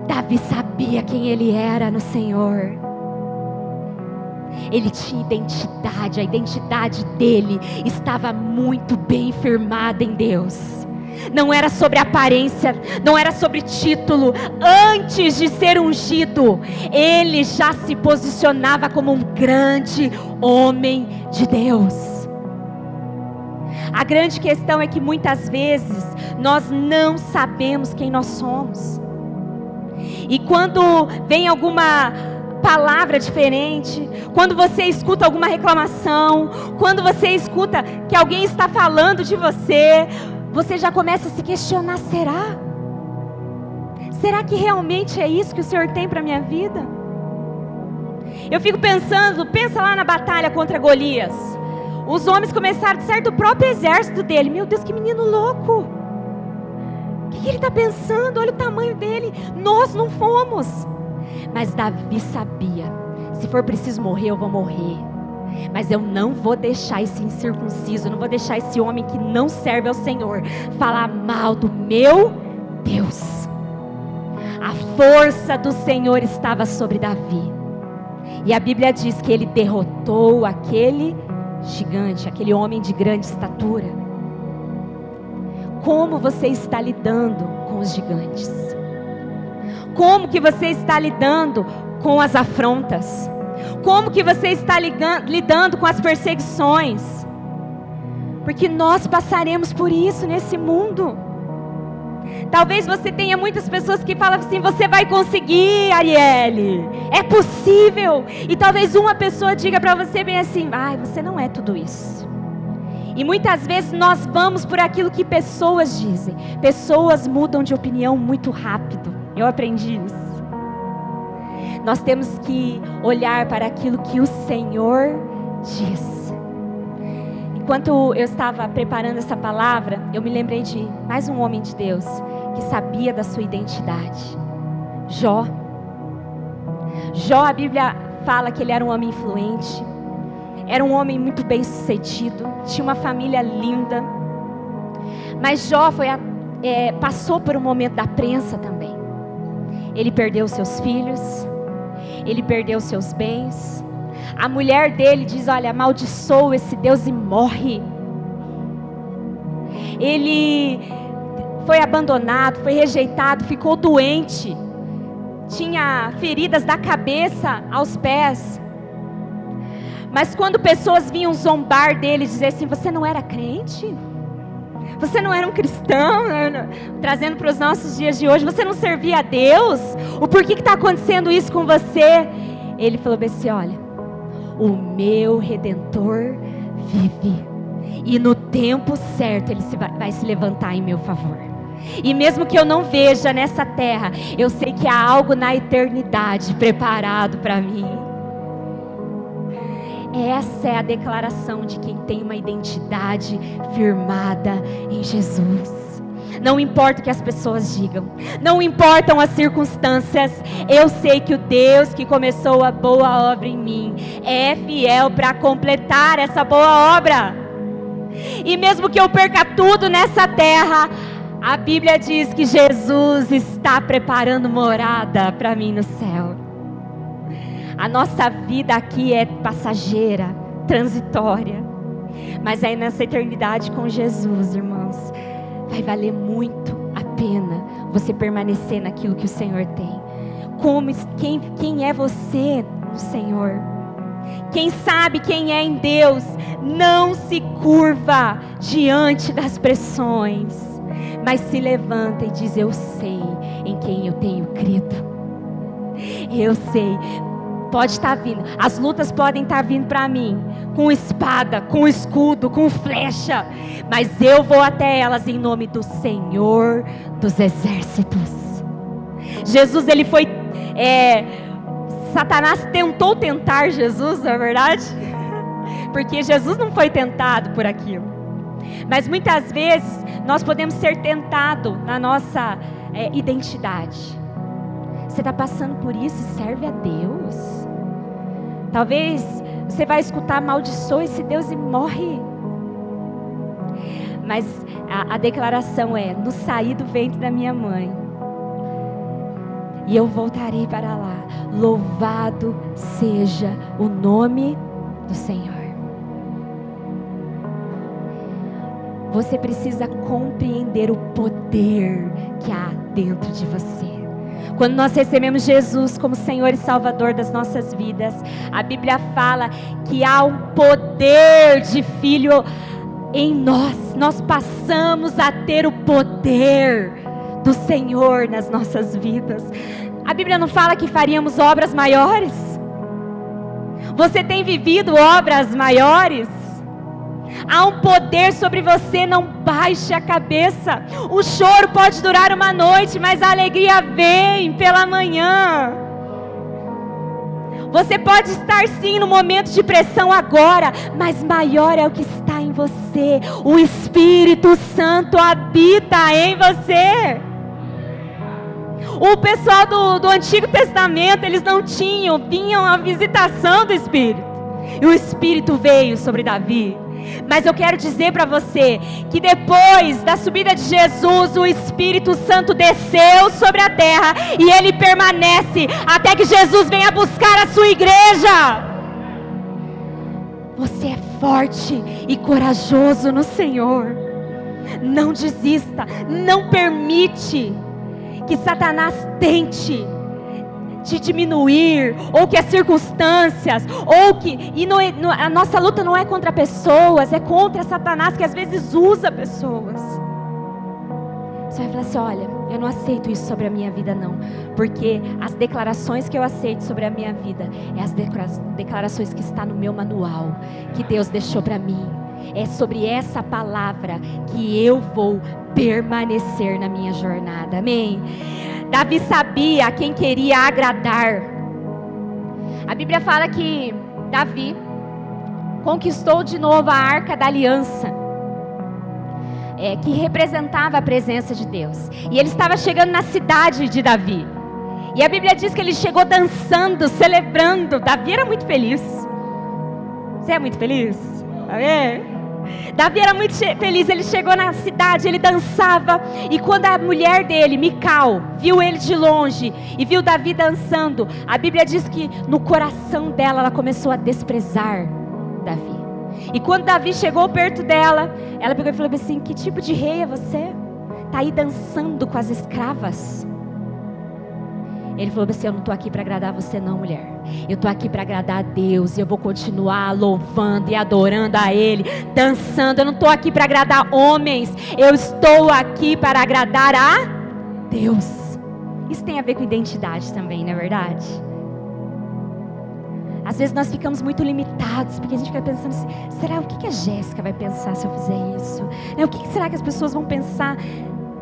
Davi sabia quem ele era no Senhor. Ele tinha identidade, a identidade dele estava muito bem firmada em Deus. Não era sobre aparência, não era sobre título. Antes de ser ungido, ele já se posicionava como um grande homem de Deus. A grande questão é que muitas vezes nós não sabemos quem nós somos. E quando vem alguma palavra diferente, quando você escuta alguma reclamação, quando você escuta que alguém está falando de você, você já começa a se questionar: será que realmente é isso que o Senhor tem para a minha vida? Eu fico pensando, pensa lá na batalha contra Golias. Os homens começaram a sair do próprio exército dele. Meu Deus, que menino louco! O que ele está pensando? Olha o tamanho dele. Nós não fomos. Mas Davi sabia: se for preciso morrer, eu vou morrer. Mas eu não vou deixar esse incircunciso, eu não vou deixar esse homem que não serve ao Senhor falar mal do meu Deus. A força do Senhor estava sobre Davi. E a Bíblia diz que ele derrotou aquele gigante, aquele homem de grande estatura. Como você está lidando com os gigantes? Como que você está lidando com as afrontas? Como que você está lidando com as perseguições? Porque nós passaremos por isso nesse mundo. Talvez você tenha muitas pessoas que falam assim: você vai conseguir, Arielle, é possível. E talvez uma pessoa diga para você bem assim: você não é tudo isso. E muitas vezes nós vamos por aquilo que pessoas dizem. Pessoas mudam de opinião muito rápido. Eu aprendi isso. Nós temos que olhar para aquilo que o Senhor diz. Enquanto eu estava preparando essa palavra, eu me lembrei de mais um homem de Deus que sabia da sua identidade. Jó. Jó, a Bíblia fala que ele era um homem influente, era um homem muito bem sucedido, tinha uma família linda. Mas Jó passou por um momento da prensa também. Ele perdeu seus filhos, ele perdeu seus bens. A mulher dele diz: olha, amaldiçoa esse Deus e morre. Ele foi abandonado, foi rejeitado, ficou doente, tinha feridas da cabeça aos pés. Mas quando pessoas vinham zombar dele, dizer assim: você não era crente? Você não era um cristão? Trazendo para os nossos dias de hoje, você não servia a Deus? O porquê que está acontecendo isso com você? Ele falou assim: olha, o meu Redentor vive, e no tempo certo ele vai se levantar em meu favor. E mesmo que eu não veja nessa terra, eu sei que há algo na eternidade preparado para mim. Essa é a declaração de quem tem uma identidade firmada em Jesus. Não importa o que as pessoas digam, não importam as circunstâncias, eu sei que o Deus que começou a boa obra em mim é fiel para completar essa boa obra. E mesmo que eu perca tudo nessa terra, a Bíblia diz que Jesus está preparando morada para mim no céu. A nossa vida aqui é passageira, transitória. Mas aí nessa eternidade com Jesus, irmãos, vai valer muito a pena você permanecer naquilo que o Senhor tem. Quem é você no Senhor? Quem sabe quem é em Deus não se curva diante das pressões, mas se levanta e diz: eu sei em quem eu tenho crido. Eu sei. Pode estar vindo, as lutas podem estar vindo para mim com espada, com escudo, com flecha, mas eu vou até elas em nome do Senhor dos exércitos. Jesus, ele foi Satanás tentou tentar Jesus, não é verdade? Porque Jesus não foi tentado por aquilo. Mas muitas vezes nós podemos ser tentados na nossa identidade. Você está passando por isso e serve a Deus. Talvez você vai escutar amaldiçoa esse Deus e morre. Mas a declaração é: no sair do ventre da minha mãe, e eu voltarei para lá. Louvado seja o nome do Senhor. Você precisa compreender o poder que há dentro de você. Quando nós recebemos Jesus como Senhor e Salvador das nossas vidas, a Bíblia fala que há um poder de Filho em nós. Nós passamos a ter o poder do Senhor nas nossas vidas. A Bíblia não fala que faríamos obras maiores? Você tem vivido obras maiores? Há um poder sobre você, não baixe a cabeça. O choro pode durar uma noite, mas a alegria vem pela manhã. Você pode estar sim no momento de pressão agora, mas maior é o que está em você. O Espírito Santo habita em você. O pessoal do Antigo Testamento, eles não vinham a visitação do Espírito. E o Espírito veio sobre Davi. Mas eu quero dizer para você que depois da subida de Jesus, o Espírito Santo desceu sobre a terra e ele permanece até que Jesus venha buscar a sua igreja. Você é forte e corajoso no Senhor. Não desista, não permite que Satanás tente te diminuir, ou que as circunstâncias, a nossa luta não é contra pessoas, é contra Satanás, que às vezes usa pessoas. Você vai falar assim: olha, eu não aceito isso sobre a minha vida não, porque as declarações que eu aceito sobre a minha vida é as declarações que está no meu manual, que Deus deixou para mim. É sobre essa palavra que eu vou permanecer na minha jornada, amém? Davi sabia a quem queria agradar. A Bíblia fala que Davi conquistou de novo a Arca da Aliança, que representava a presença de Deus. E ele estava chegando na cidade de Davi. E a Bíblia diz que ele chegou dançando, celebrando. Davi era muito feliz. Você é muito feliz? Amém? Davi era muito feliz, ele chegou na cidade, ele dançava, e quando a mulher dele, Mical, viu ele de longe e viu Davi dançando, a Bíblia diz que no coração dela ela começou a desprezar Davi. E quando Davi chegou perto dela, ela pegou e falou assim: que tipo de rei é você? Está aí dançando com as escravas. Ele falou assim: eu não estou aqui para agradar você não, mulher. Eu estou aqui para agradar a Deus. E eu vou continuar louvando e adorando a Ele, dançando. Eu não estou aqui para agradar homens. Eu estou aqui para agradar a Deus. Isso tem a ver com identidade também, não é verdade? Às vezes nós ficamos muito limitados, porque a gente fica pensando assim: será o que a Jéssica vai pensar se eu fizer isso? O que será que as pessoas vão pensar?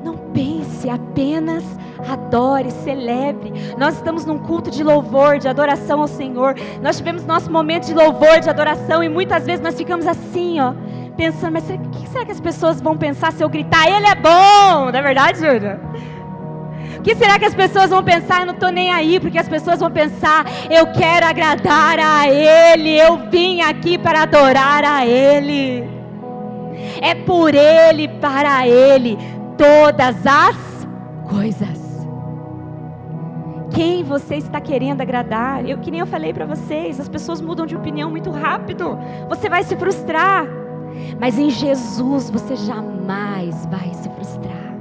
Não pense, apenas adore, celebre. Nós estamos num culto de louvor, de adoração ao Senhor. Nós tivemos nosso momento de louvor, de adoração, e muitas vezes nós ficamos assim, pensando: mas o que será que as pessoas vão pensar se eu gritar? Ele é bom, não é verdade, Júlia? O que será que as pessoas vão pensar? Eu não estou nem aí, porque as pessoas vão pensar: eu quero agradar a Ele, eu vim aqui para adorar a Ele. É por Ele, para Ele todas as coisas. Quem você está querendo agradar? Que nem eu falei para vocês, as pessoas mudam de opinião muito rápido. Você vai se frustrar. Mas em Jesus você jamais vai se frustrar.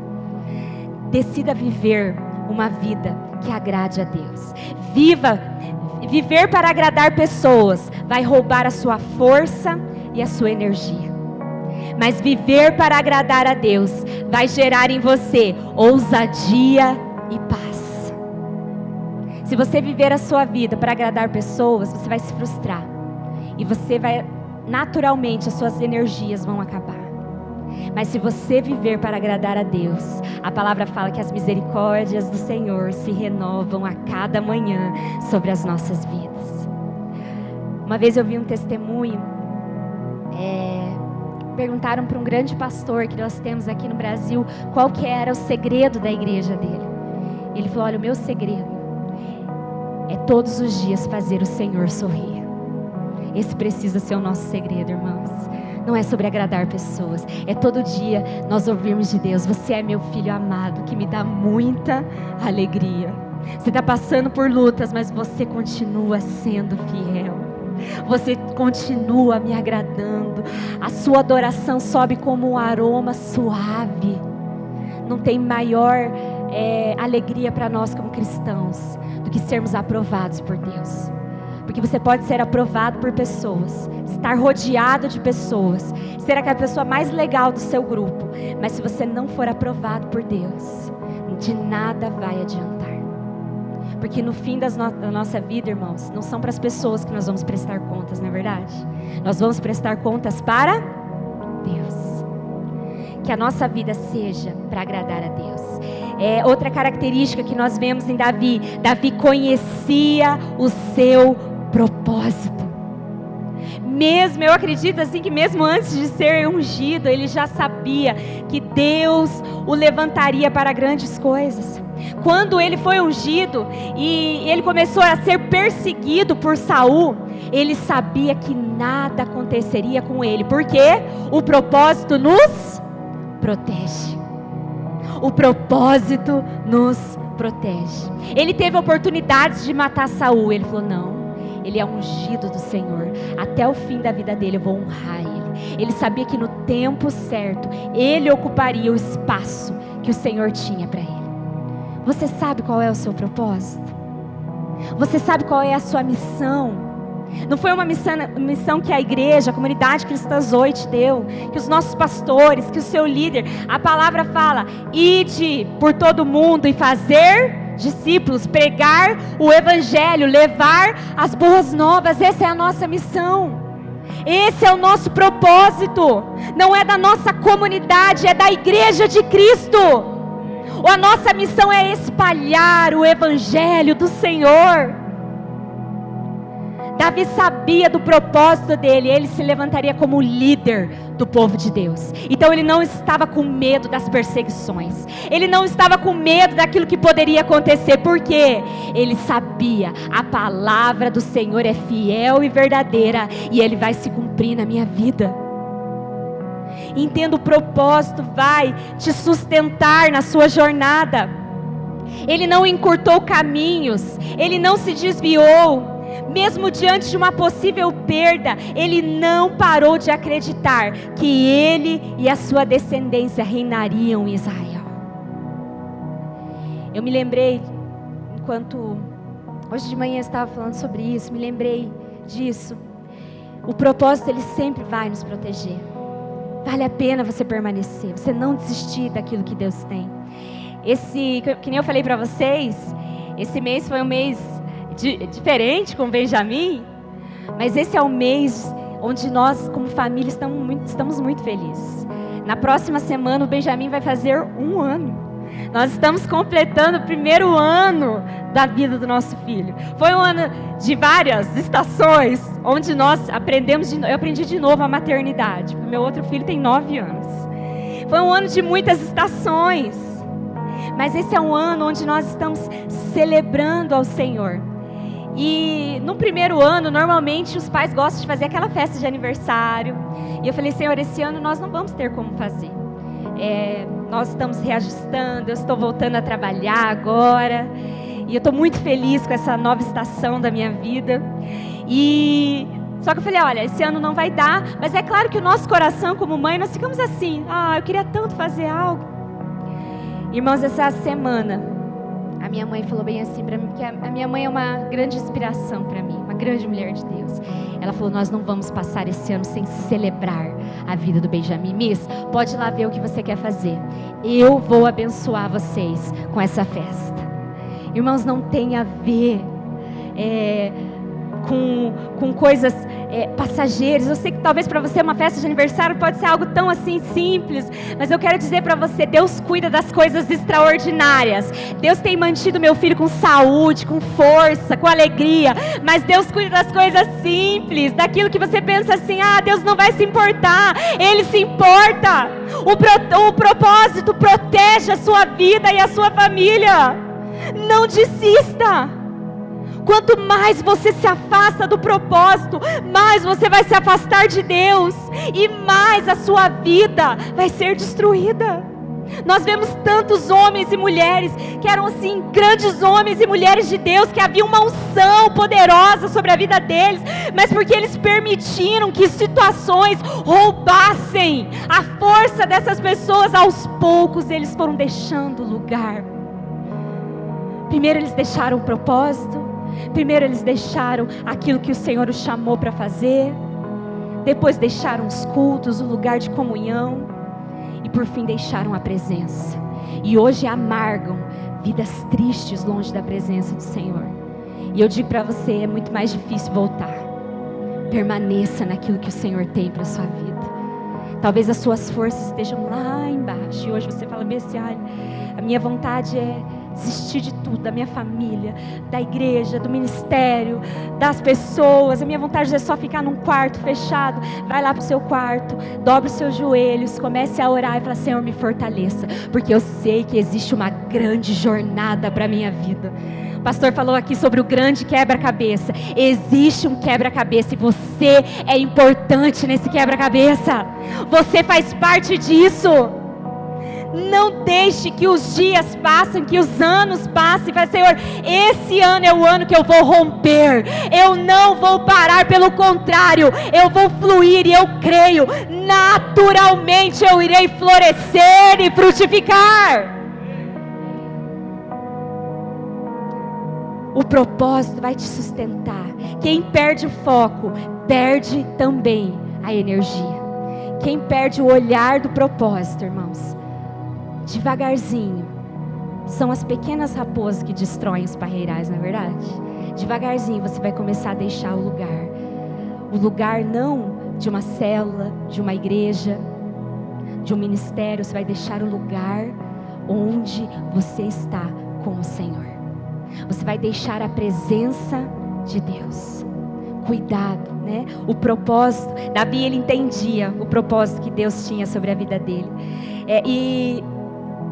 Decida viver uma vida que agrade a Deus. Viver para agradar pessoas vai roubar a sua força e a sua energia. Mas viver para agradar a Deus vai gerar em você ousadia e paz. Se você viver a sua vida para agradar pessoas, você vai se frustrar. E você vai, naturalmente, as suas energias vão acabar. Mas se você viver para agradar a Deus, a palavra fala que as misericórdias do Senhor se renovam a cada manhã sobre as nossas vidas. Uma vez eu vi um testemunho, perguntaram para um grande pastor que nós temos aqui no Brasil, qual que era o segredo da igreja dele. Ele falou, olha, o meu segredo é todos os dias fazer o Senhor sorrir. Esse precisa ser o nosso segredo, irmãos. Não é sobre agradar pessoas, é todo dia nós ouvirmos de Deus, você é meu filho amado, que me dá muita alegria. Você está passando por lutas, mas você continua sendo fiel. Você continua me agradando. A sua adoração sobe como um aroma suave. Não tem maior alegria para nós como cristãos do que sermos aprovados por Deus. Porque você pode ser aprovado por pessoas, estar rodeado de pessoas, ser aquela pessoa mais legal do seu grupo, mas se você não for aprovado por Deus, de nada vai adiantar. Porque no fim da nossa vida, irmãos, não são para as pessoas que nós vamos prestar contas, não é verdade? Nós vamos prestar contas para Deus. Que a nossa vida seja para agradar a Deus. Outra característica que nós vemos em Davi, Davi conhecia o seu propósito. Eu acredito assim que mesmo antes de ser ungido, ele já sabia que Deus o levantaria para grandes coisas. Quando ele foi ungido e ele começou a ser perseguido por Saul, ele sabia que nada aconteceria com ele, porque o propósito nos protege. O propósito nos protege. Ele teve oportunidades de matar Saul, ele falou, não, ele é ungido do Senhor, até o fim da vida dele eu vou honrar ele. Ele sabia que no tempo certo, ele ocuparia o espaço que o Senhor tinha para ele. Você sabe qual é o seu propósito? Você sabe qual é a sua missão? Não foi uma missão que a igreja, a comunidade cristã Zoe te deu, que os nossos pastores, que o seu líder, a palavra fala, ide por todo mundo e fazer discípulos, pregar o evangelho, levar as boas novas. Essa é a nossa missão, esse é o nosso propósito. Não é da nossa comunidade, é da igreja de Cristo. A nossa missão é espalhar o evangelho do Senhor. Davi sabia do propósito dele, ele se levantaria como líder do povo de Deus. Então ele não estava com medo das perseguições, ele não estava com medo daquilo que poderia acontecer, porque ele sabia, a palavra do Senhor é fiel e verdadeira, e ele vai se cumprir na minha vida. Entenda, o propósito vai te sustentar na sua jornada. Ele não encurtou caminhos, ele não se desviou. Mesmo diante de uma possível perda, ele não parou de acreditar que ele e a sua descendência reinariam em Israel. Eu me lembrei, enquanto hoje de manhã eu estava falando sobre isso, me lembrei disso. O propósito, ele sempre vai nos proteger. Vale a pena você permanecer, você não desistir daquilo que Deus tem. Que nem eu falei para vocês, esse mês foi um mês diferente com o Benjamin, mas esse é o mês onde nós como família estamos muito felizes. Na próxima semana o Benjamin vai fazer 1 ano. Nós estamos completando o primeiro ano da vida do nosso filho. Foi um ano de várias estações, onde nós eu aprendi de novo a maternidade. Meu outro filho tem 9 anos. Foi um ano de muitas estações, mas esse é um ano onde nós estamos celebrando ao Senhor. E no primeiro ano, normalmente os pais gostam de fazer aquela festa de aniversário. E eu falei, Senhor, esse ano nós não vamos ter como fazer. Nós estamos reajustando, eu estou voltando a trabalhar agora. E eu estou muito feliz com essa nova estação da minha vida. E Só que eu falei, olha, esse ano não vai dar, mas é claro que o nosso coração como mãe, nós ficamos assim, eu queria tanto fazer algo. Irmãos, essa semana, a minha mãe falou bem assim para mim, porque a minha mãe é uma grande inspiração para mim, uma grande mulher de Deus. Ela falou, nós não vamos passar esse ano sem celebrar a vida do Benjamin. Miss, pode ir lá ver o que você quer fazer. Eu vou abençoar vocês com essa festa. Irmãos, não tem a ver com coisas passageiras. Eu sei que talvez para você uma festa de aniversário pode ser algo tão assim simples, mas eu quero dizer para você, Deus cuida das coisas extraordinárias. Deus tem mantido meu filho com saúde, com força, com alegria, mas Deus cuida das coisas simples, daquilo que você pensa assim, Deus não vai se importar. Ele se importa. O propósito protege a sua vida e a sua família. Não desista. Quanto mais você se afasta do propósito, mais você vai se afastar de Deus, e mais a sua vida vai ser destruída. Nós vemos tantos homens e mulheres que eram assim, grandes homens e mulheres de Deus, que havia uma unção poderosa sobre a vida deles, mas porque eles permitiram que situações roubassem a força dessas pessoas, aos poucos eles foram deixando o lugar. Primeiro eles deixaram o propósito, primeiro eles deixaram aquilo que o Senhor os chamou para fazer, depois deixaram os cultos, o lugar de comunhão, e por fim deixaram a presença, e hoje amargam vidas tristes longe da presença do Senhor. E eu digo para você, é muito mais difícil voltar. Permaneça naquilo que o Senhor tem para a sua vida. Talvez as suas forças estejam lá embaixo, e hoje você fala bem assim, a minha vontade é desistir de tudo, da minha família, da igreja, do ministério, das pessoas. A minha vontade é só ficar num quarto fechado. Vai lá para o seu quarto, dobre os seus joelhos, comece a orar e fala, Senhor, me fortaleça, porque eu sei que existe uma grande jornada para a minha vida. O pastor falou aqui sobre o grande quebra-cabeça. Existe um quebra-cabeça e você é importante nesse quebra-cabeça. Você faz parte disso. Não deixe que os dias passem, que os anos passem. Fala, Senhor, esse ano é o ano que eu vou romper. Eu não vou parar, pelo contrário, eu vou fluir e eu creio. Naturalmente eu irei florescer e frutificar. O propósito vai te sustentar. Quem perde o foco, perde também a energia. Quem perde o olhar do propósito, irmãos, devagarzinho, são as pequenas raposas que destroem os parreirais, não é verdade? Devagarzinho você vai começar a deixar o lugar não de uma célula, de uma igreja, de um ministério. Você vai deixar o lugar onde você está com o Senhor. Você vai deixar a presença de Deus. Cuidado, né? O propósito, Davi, ele entendia o propósito que Deus tinha sobre a vida dele. E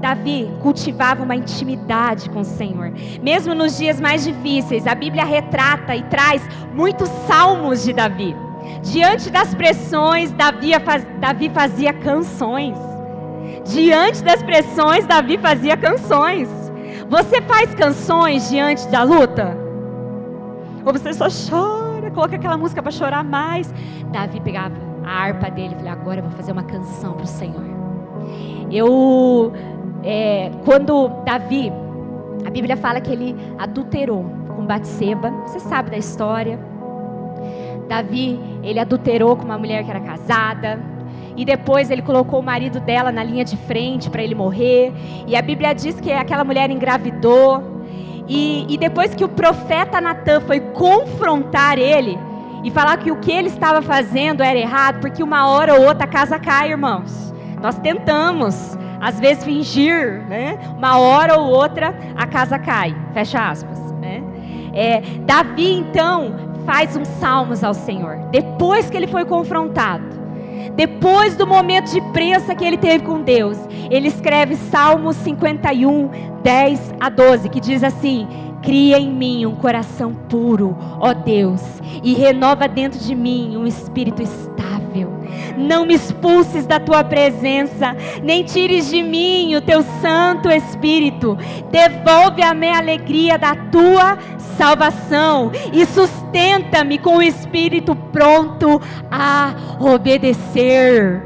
Davi cultivava uma intimidade com o Senhor. Mesmo nos dias mais difíceis, a Bíblia retrata e traz muitos salmos de Davi. Diante das pressões, Davi fazia canções. Diante das pressões, Davi fazia canções. Você faz canções diante da luta? Ou você só chora, coloca aquela música para chorar mais? Davi pegava a harpa dele e falava, agora eu vou fazer uma canção para o Senhor. Quando Davi, a Bíblia fala que ele adulterou com Batseba. Você sabe da história. Davi, ele adulterou com uma mulher que era casada, e depois ele colocou o marido dela na linha de frente para ele morrer, e a Bíblia diz que aquela mulher engravidou, e depois que o profeta Natã foi confrontar ele, e falar que o que ele estava fazendo era errado, porque uma hora ou outra a casa cai, irmãos. Nós tentamos, às vezes, fingir, né? Uma hora ou outra a casa cai, fecha aspas, né? Davi, então, faz uns salmos ao Senhor, depois que ele foi confrontado. Depois do momento de prensa que ele teve com Deus, ele escreve Salmos 51, 10 a 12, que diz assim: cria em mim um coração puro, ó Deus, e renova dentro de mim um espírito estável. Não me expulses da tua presença, nem tires de mim o teu Santo Espírito. Devolve-me a alegria da tua salvação e sustenta-me com o espírito pronto a obedecer.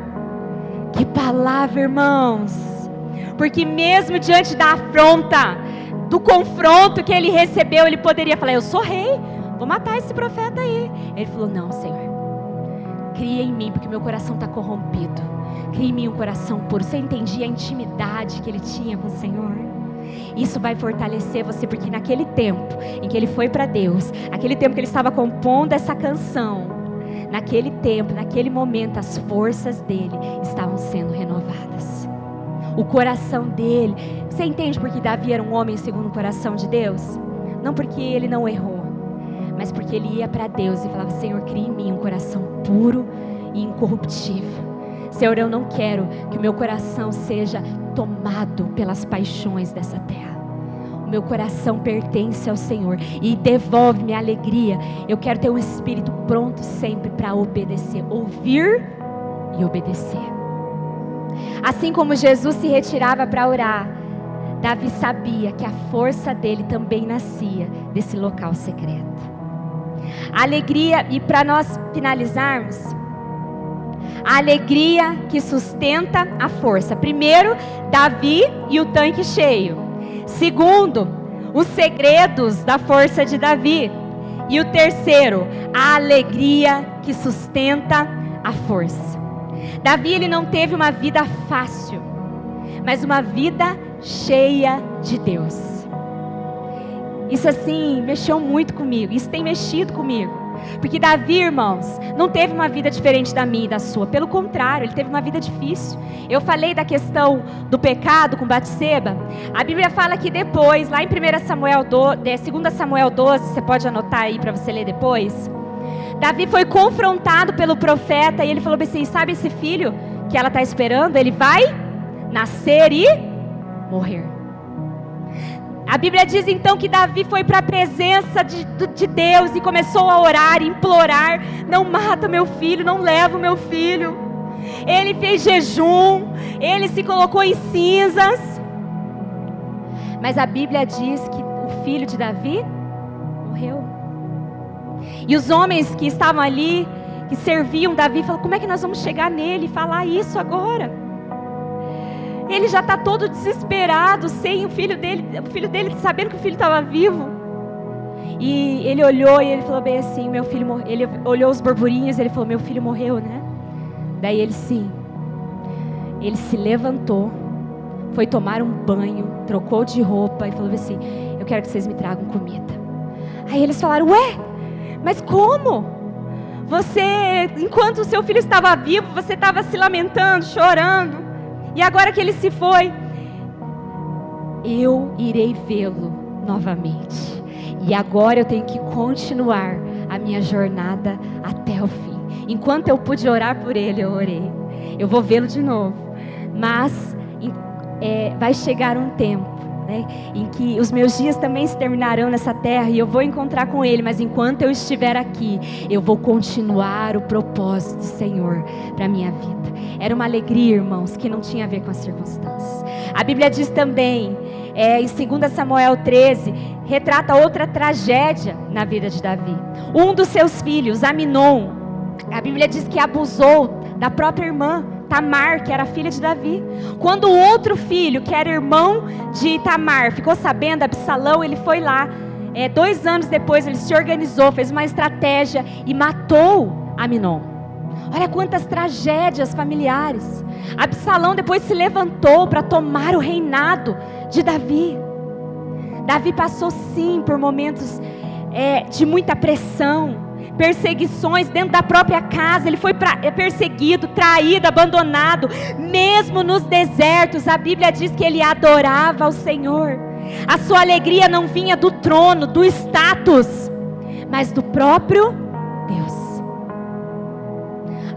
Que palavra, irmãos! Porque mesmo diante da afronta, do confronto que ele recebeu, ele poderia falar: eu sou rei, vou matar esse profeta aí. Ele falou: não, Senhor, cria em mim, porque meu coração está corrompido. Cria em mim um coração puro. Você entendia a intimidade que ele tinha com o Senhor? Isso vai fortalecer você, porque naquele tempo em que ele foi para Deus, aquele tempo que ele estava compondo essa canção, naquele tempo, naquele momento, as forças dele estavam sendo renovadas. O coração dele, você entende porque Davi era um homem segundo o coração de Deus? Não porque ele não errou, mas porque ele ia para Deus e falava: Senhor, cria em mim um coração puro e incorruptível. Senhor, eu não quero que o meu coração seja tomado pelas paixões dessa terra. O meu coração pertence ao Senhor e devolve-me a alegria. Eu quero ter um espírito pronto sempre para obedecer, ouvir e obedecer. Assim como Jesus se retirava para orar, Davi sabia que a força dele também nascia desse local secreto. A alegria, e para nós finalizarmos, a alegria que sustenta a força. Primeiro, Davi e o tanque cheio. Segundo, os segredos da força de Davi. E o terceiro, a alegria que sustenta a força. Davi, ele não teve uma vida fácil, mas uma vida cheia de Deus. Isso assim, mexeu muito comigo. Isso tem mexido comigo. Porque Davi, irmãos, não teve uma vida diferente da minha e da sua. Pelo contrário, ele teve uma vida difícil. Eu falei da questão do pecado com Batseba. A Bíblia fala que depois, lá em 2 Samuel 12, você pode anotar aí para você ler depois. Davi foi confrontado pelo profeta e ele falou assim: sabe esse filho que ela está esperando? Ele vai nascer e morrer. A Bíblia diz então que Davi foi para a presença de Deus e começou a orar, implorar: não mata meu filho, não leva o meu filho. Ele fez jejum, ele se colocou em cinzas. Mas a Bíblia diz que o filho de Davi morreu. E os homens que estavam ali, que serviam Davi, falaram: como é que nós vamos chegar nele e falar isso agora? Ele já está todo desesperado, sem o filho dele sabendo que o filho estava vivo. E ele olhou e ele falou bem assim: meu filho morreu. Ele olhou os burburinhos e ele falou: meu filho morreu, né? Daí ele se levantou, foi tomar um banho, trocou de roupa e falou assim: eu quero que vocês me tragam comida. Aí eles falaram: ué, mas como? Você, enquanto o seu filho estava vivo, você estava se lamentando, chorando. E agora que ele se foi, eu irei vê-lo novamente. E agora eu tenho que continuar a minha jornada até o fim. Enquanto eu pude orar por ele, eu orei. Eu vou vê-lo de novo. Mas vai chegar um tempo, né, em que os meus dias também se terminarão nessa terra e eu vou encontrar com ele. Mas enquanto eu estiver aqui, eu vou continuar o propósito do Senhor para a minha vida. Era uma alegria, irmãos, que não tinha a ver com as circunstâncias. A Bíblia diz também, em 2 Samuel 13, retrata outra tragédia na vida de Davi. Um dos seus filhos, Aminon, a Bíblia diz que abusou da própria irmã, Tamar, que era filha de Davi. Quando o outro filho, que era irmão de Tamar, ficou sabendo, Absalão, ele foi lá. 2 anos depois, ele se organizou, fez uma estratégia e matou Aminon. Olha quantas tragédias familiares. Absalão depois se levantou para tomar o reinado de Davi. Davi passou sim por momentos de muita pressão, perseguições dentro da própria casa. Ele foi perseguido, traído, abandonado. Mesmo nos desertos, a Bíblia diz que ele adorava ao Senhor. A sua alegria não vinha do trono, do status, mas do próprio Deus.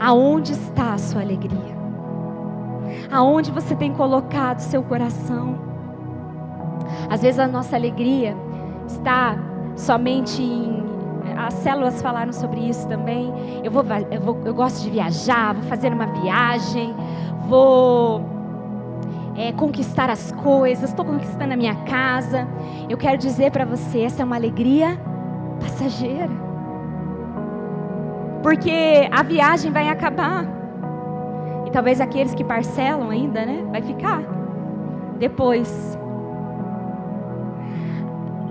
Aonde está a sua alegria? Aonde você tem colocado seu coração? Às vezes a nossa alegria está somente as células falaram sobre isso também. Eu gosto de viajar, vou fazer uma viagem, vou conquistar as coisas, estou conquistando a minha casa. Eu quero dizer para você, essa é uma alegria passageira. Porque a viagem vai acabar. E talvez aqueles que parcelam ainda, né? Vai ficar. Depois.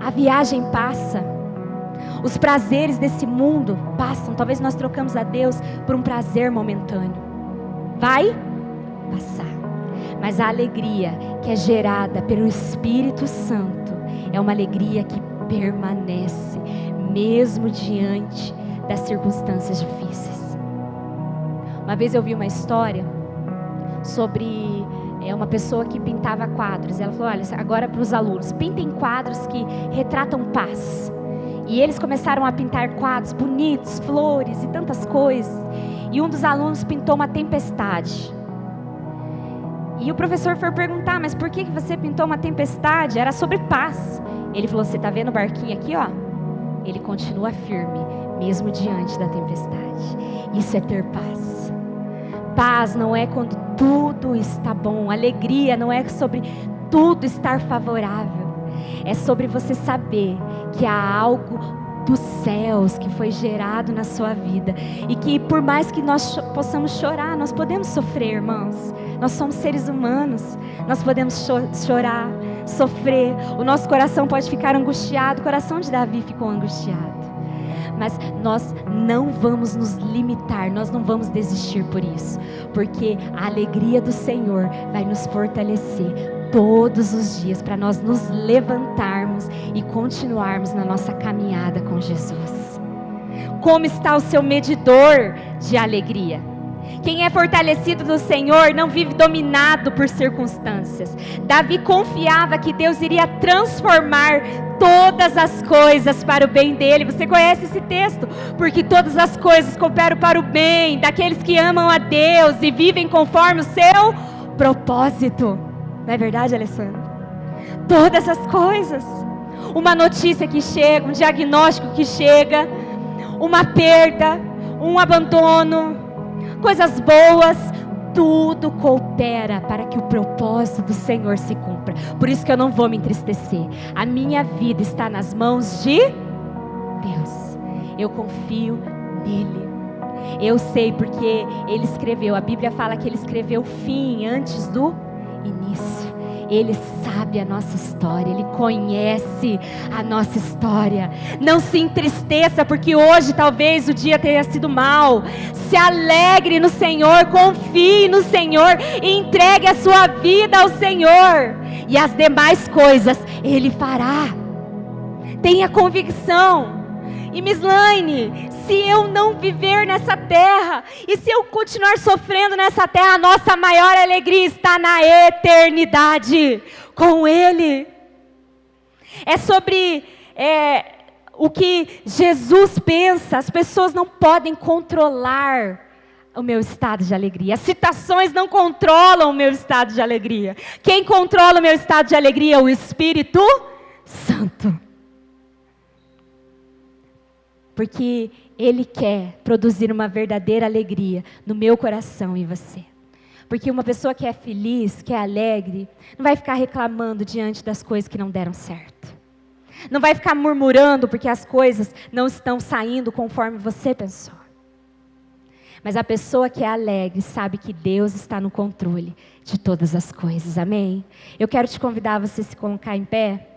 A viagem passa. Os prazeres desse mundo passam. Talvez nós trocamos a Deus por um prazer momentâneo. Vai passar. Mas a alegria que é gerada pelo Espírito Santo é uma alegria que permanece, mesmo diante das circunstâncias difíceis. Uma vez eu vi uma história sobre uma pessoa que pintava quadros. Ela falou, olha, agora para os alunos, pintem quadros que retratam paz. E eles começaram a pintar quadros bonitos, flores e tantas coisas. E um dos alunos pintou uma tempestade. E o professor foi perguntar, mas por que você pintou uma tempestade? Era sobre paz. Ele falou, você está vendo o barquinho aqui, ó? Ele continua firme, mesmo diante da tempestade. Isso é ter paz. Paz não é quando tudo está bom. Alegria não é sobre tudo estar favorável. É sobre você saber que há algo dos céus que foi gerado na sua vida. E que por mais que nós possamos chorar, nós podemos sofrer, irmãos. Nós somos seres humanos. Nós podemos chorar, sofrer. O nosso coração pode ficar angustiado. O coração de Davi ficou angustiado. Mas nós não vamos nos limitar, nós não vamos desistir por isso, porque a alegria do Senhor vai nos fortalecer todos os dias, para nós nos levantarmos e continuarmos na nossa caminhada com Jesus. Como está o seu medidor de alegria? Quem é fortalecido do Senhor não vive dominado por circunstâncias. Davi confiava que Deus iria transformar todas as coisas para o bem dele. Você conhece esse texto? Porque todas as coisas cooperam para o bem daqueles que amam a Deus e vivem conforme o seu propósito. Não é verdade, Alessandro? Todas as coisas. Uma notícia que chega, um diagnóstico que chega, uma perda, um abandono, coisas boas, tudo coopera para que o propósito do Senhor se cumpra. Por isso que eu não vou me entristecer. A minha vida está nas mãos de Deus. Eu confio nele. Eu sei porque ele escreveu. A Bíblia fala que ele escreveu o fim antes do início. Ele sabe a nossa história, Ele conhece a nossa história. Não se entristeça porque hoje talvez o dia tenha sido mau. Se alegre no Senhor, confie no Senhor e entregue a sua vida ao Senhor. E as demais coisas Ele fará. Tenha convicção. E Mislaine, se eu não viver nessa terra, e se eu continuar sofrendo nessa terra, a nossa maior alegria está na eternidade com Ele. É sobre o que Jesus pensa. As pessoas não podem controlar o meu estado de alegria. As situações não controlam o meu estado de alegria. Quem controla o meu estado de alegria é o Espírito Santo. Porque Ele quer produzir uma verdadeira alegria no meu coração e em você. Porque uma pessoa que é feliz, que é alegre, não vai ficar reclamando diante das coisas que não deram certo. Não vai ficar murmurando porque as coisas não estão saindo conforme você pensou. Mas a pessoa que é alegre sabe que Deus está no controle de todas as coisas. Amém? Eu quero te convidar a você se colocar em pé.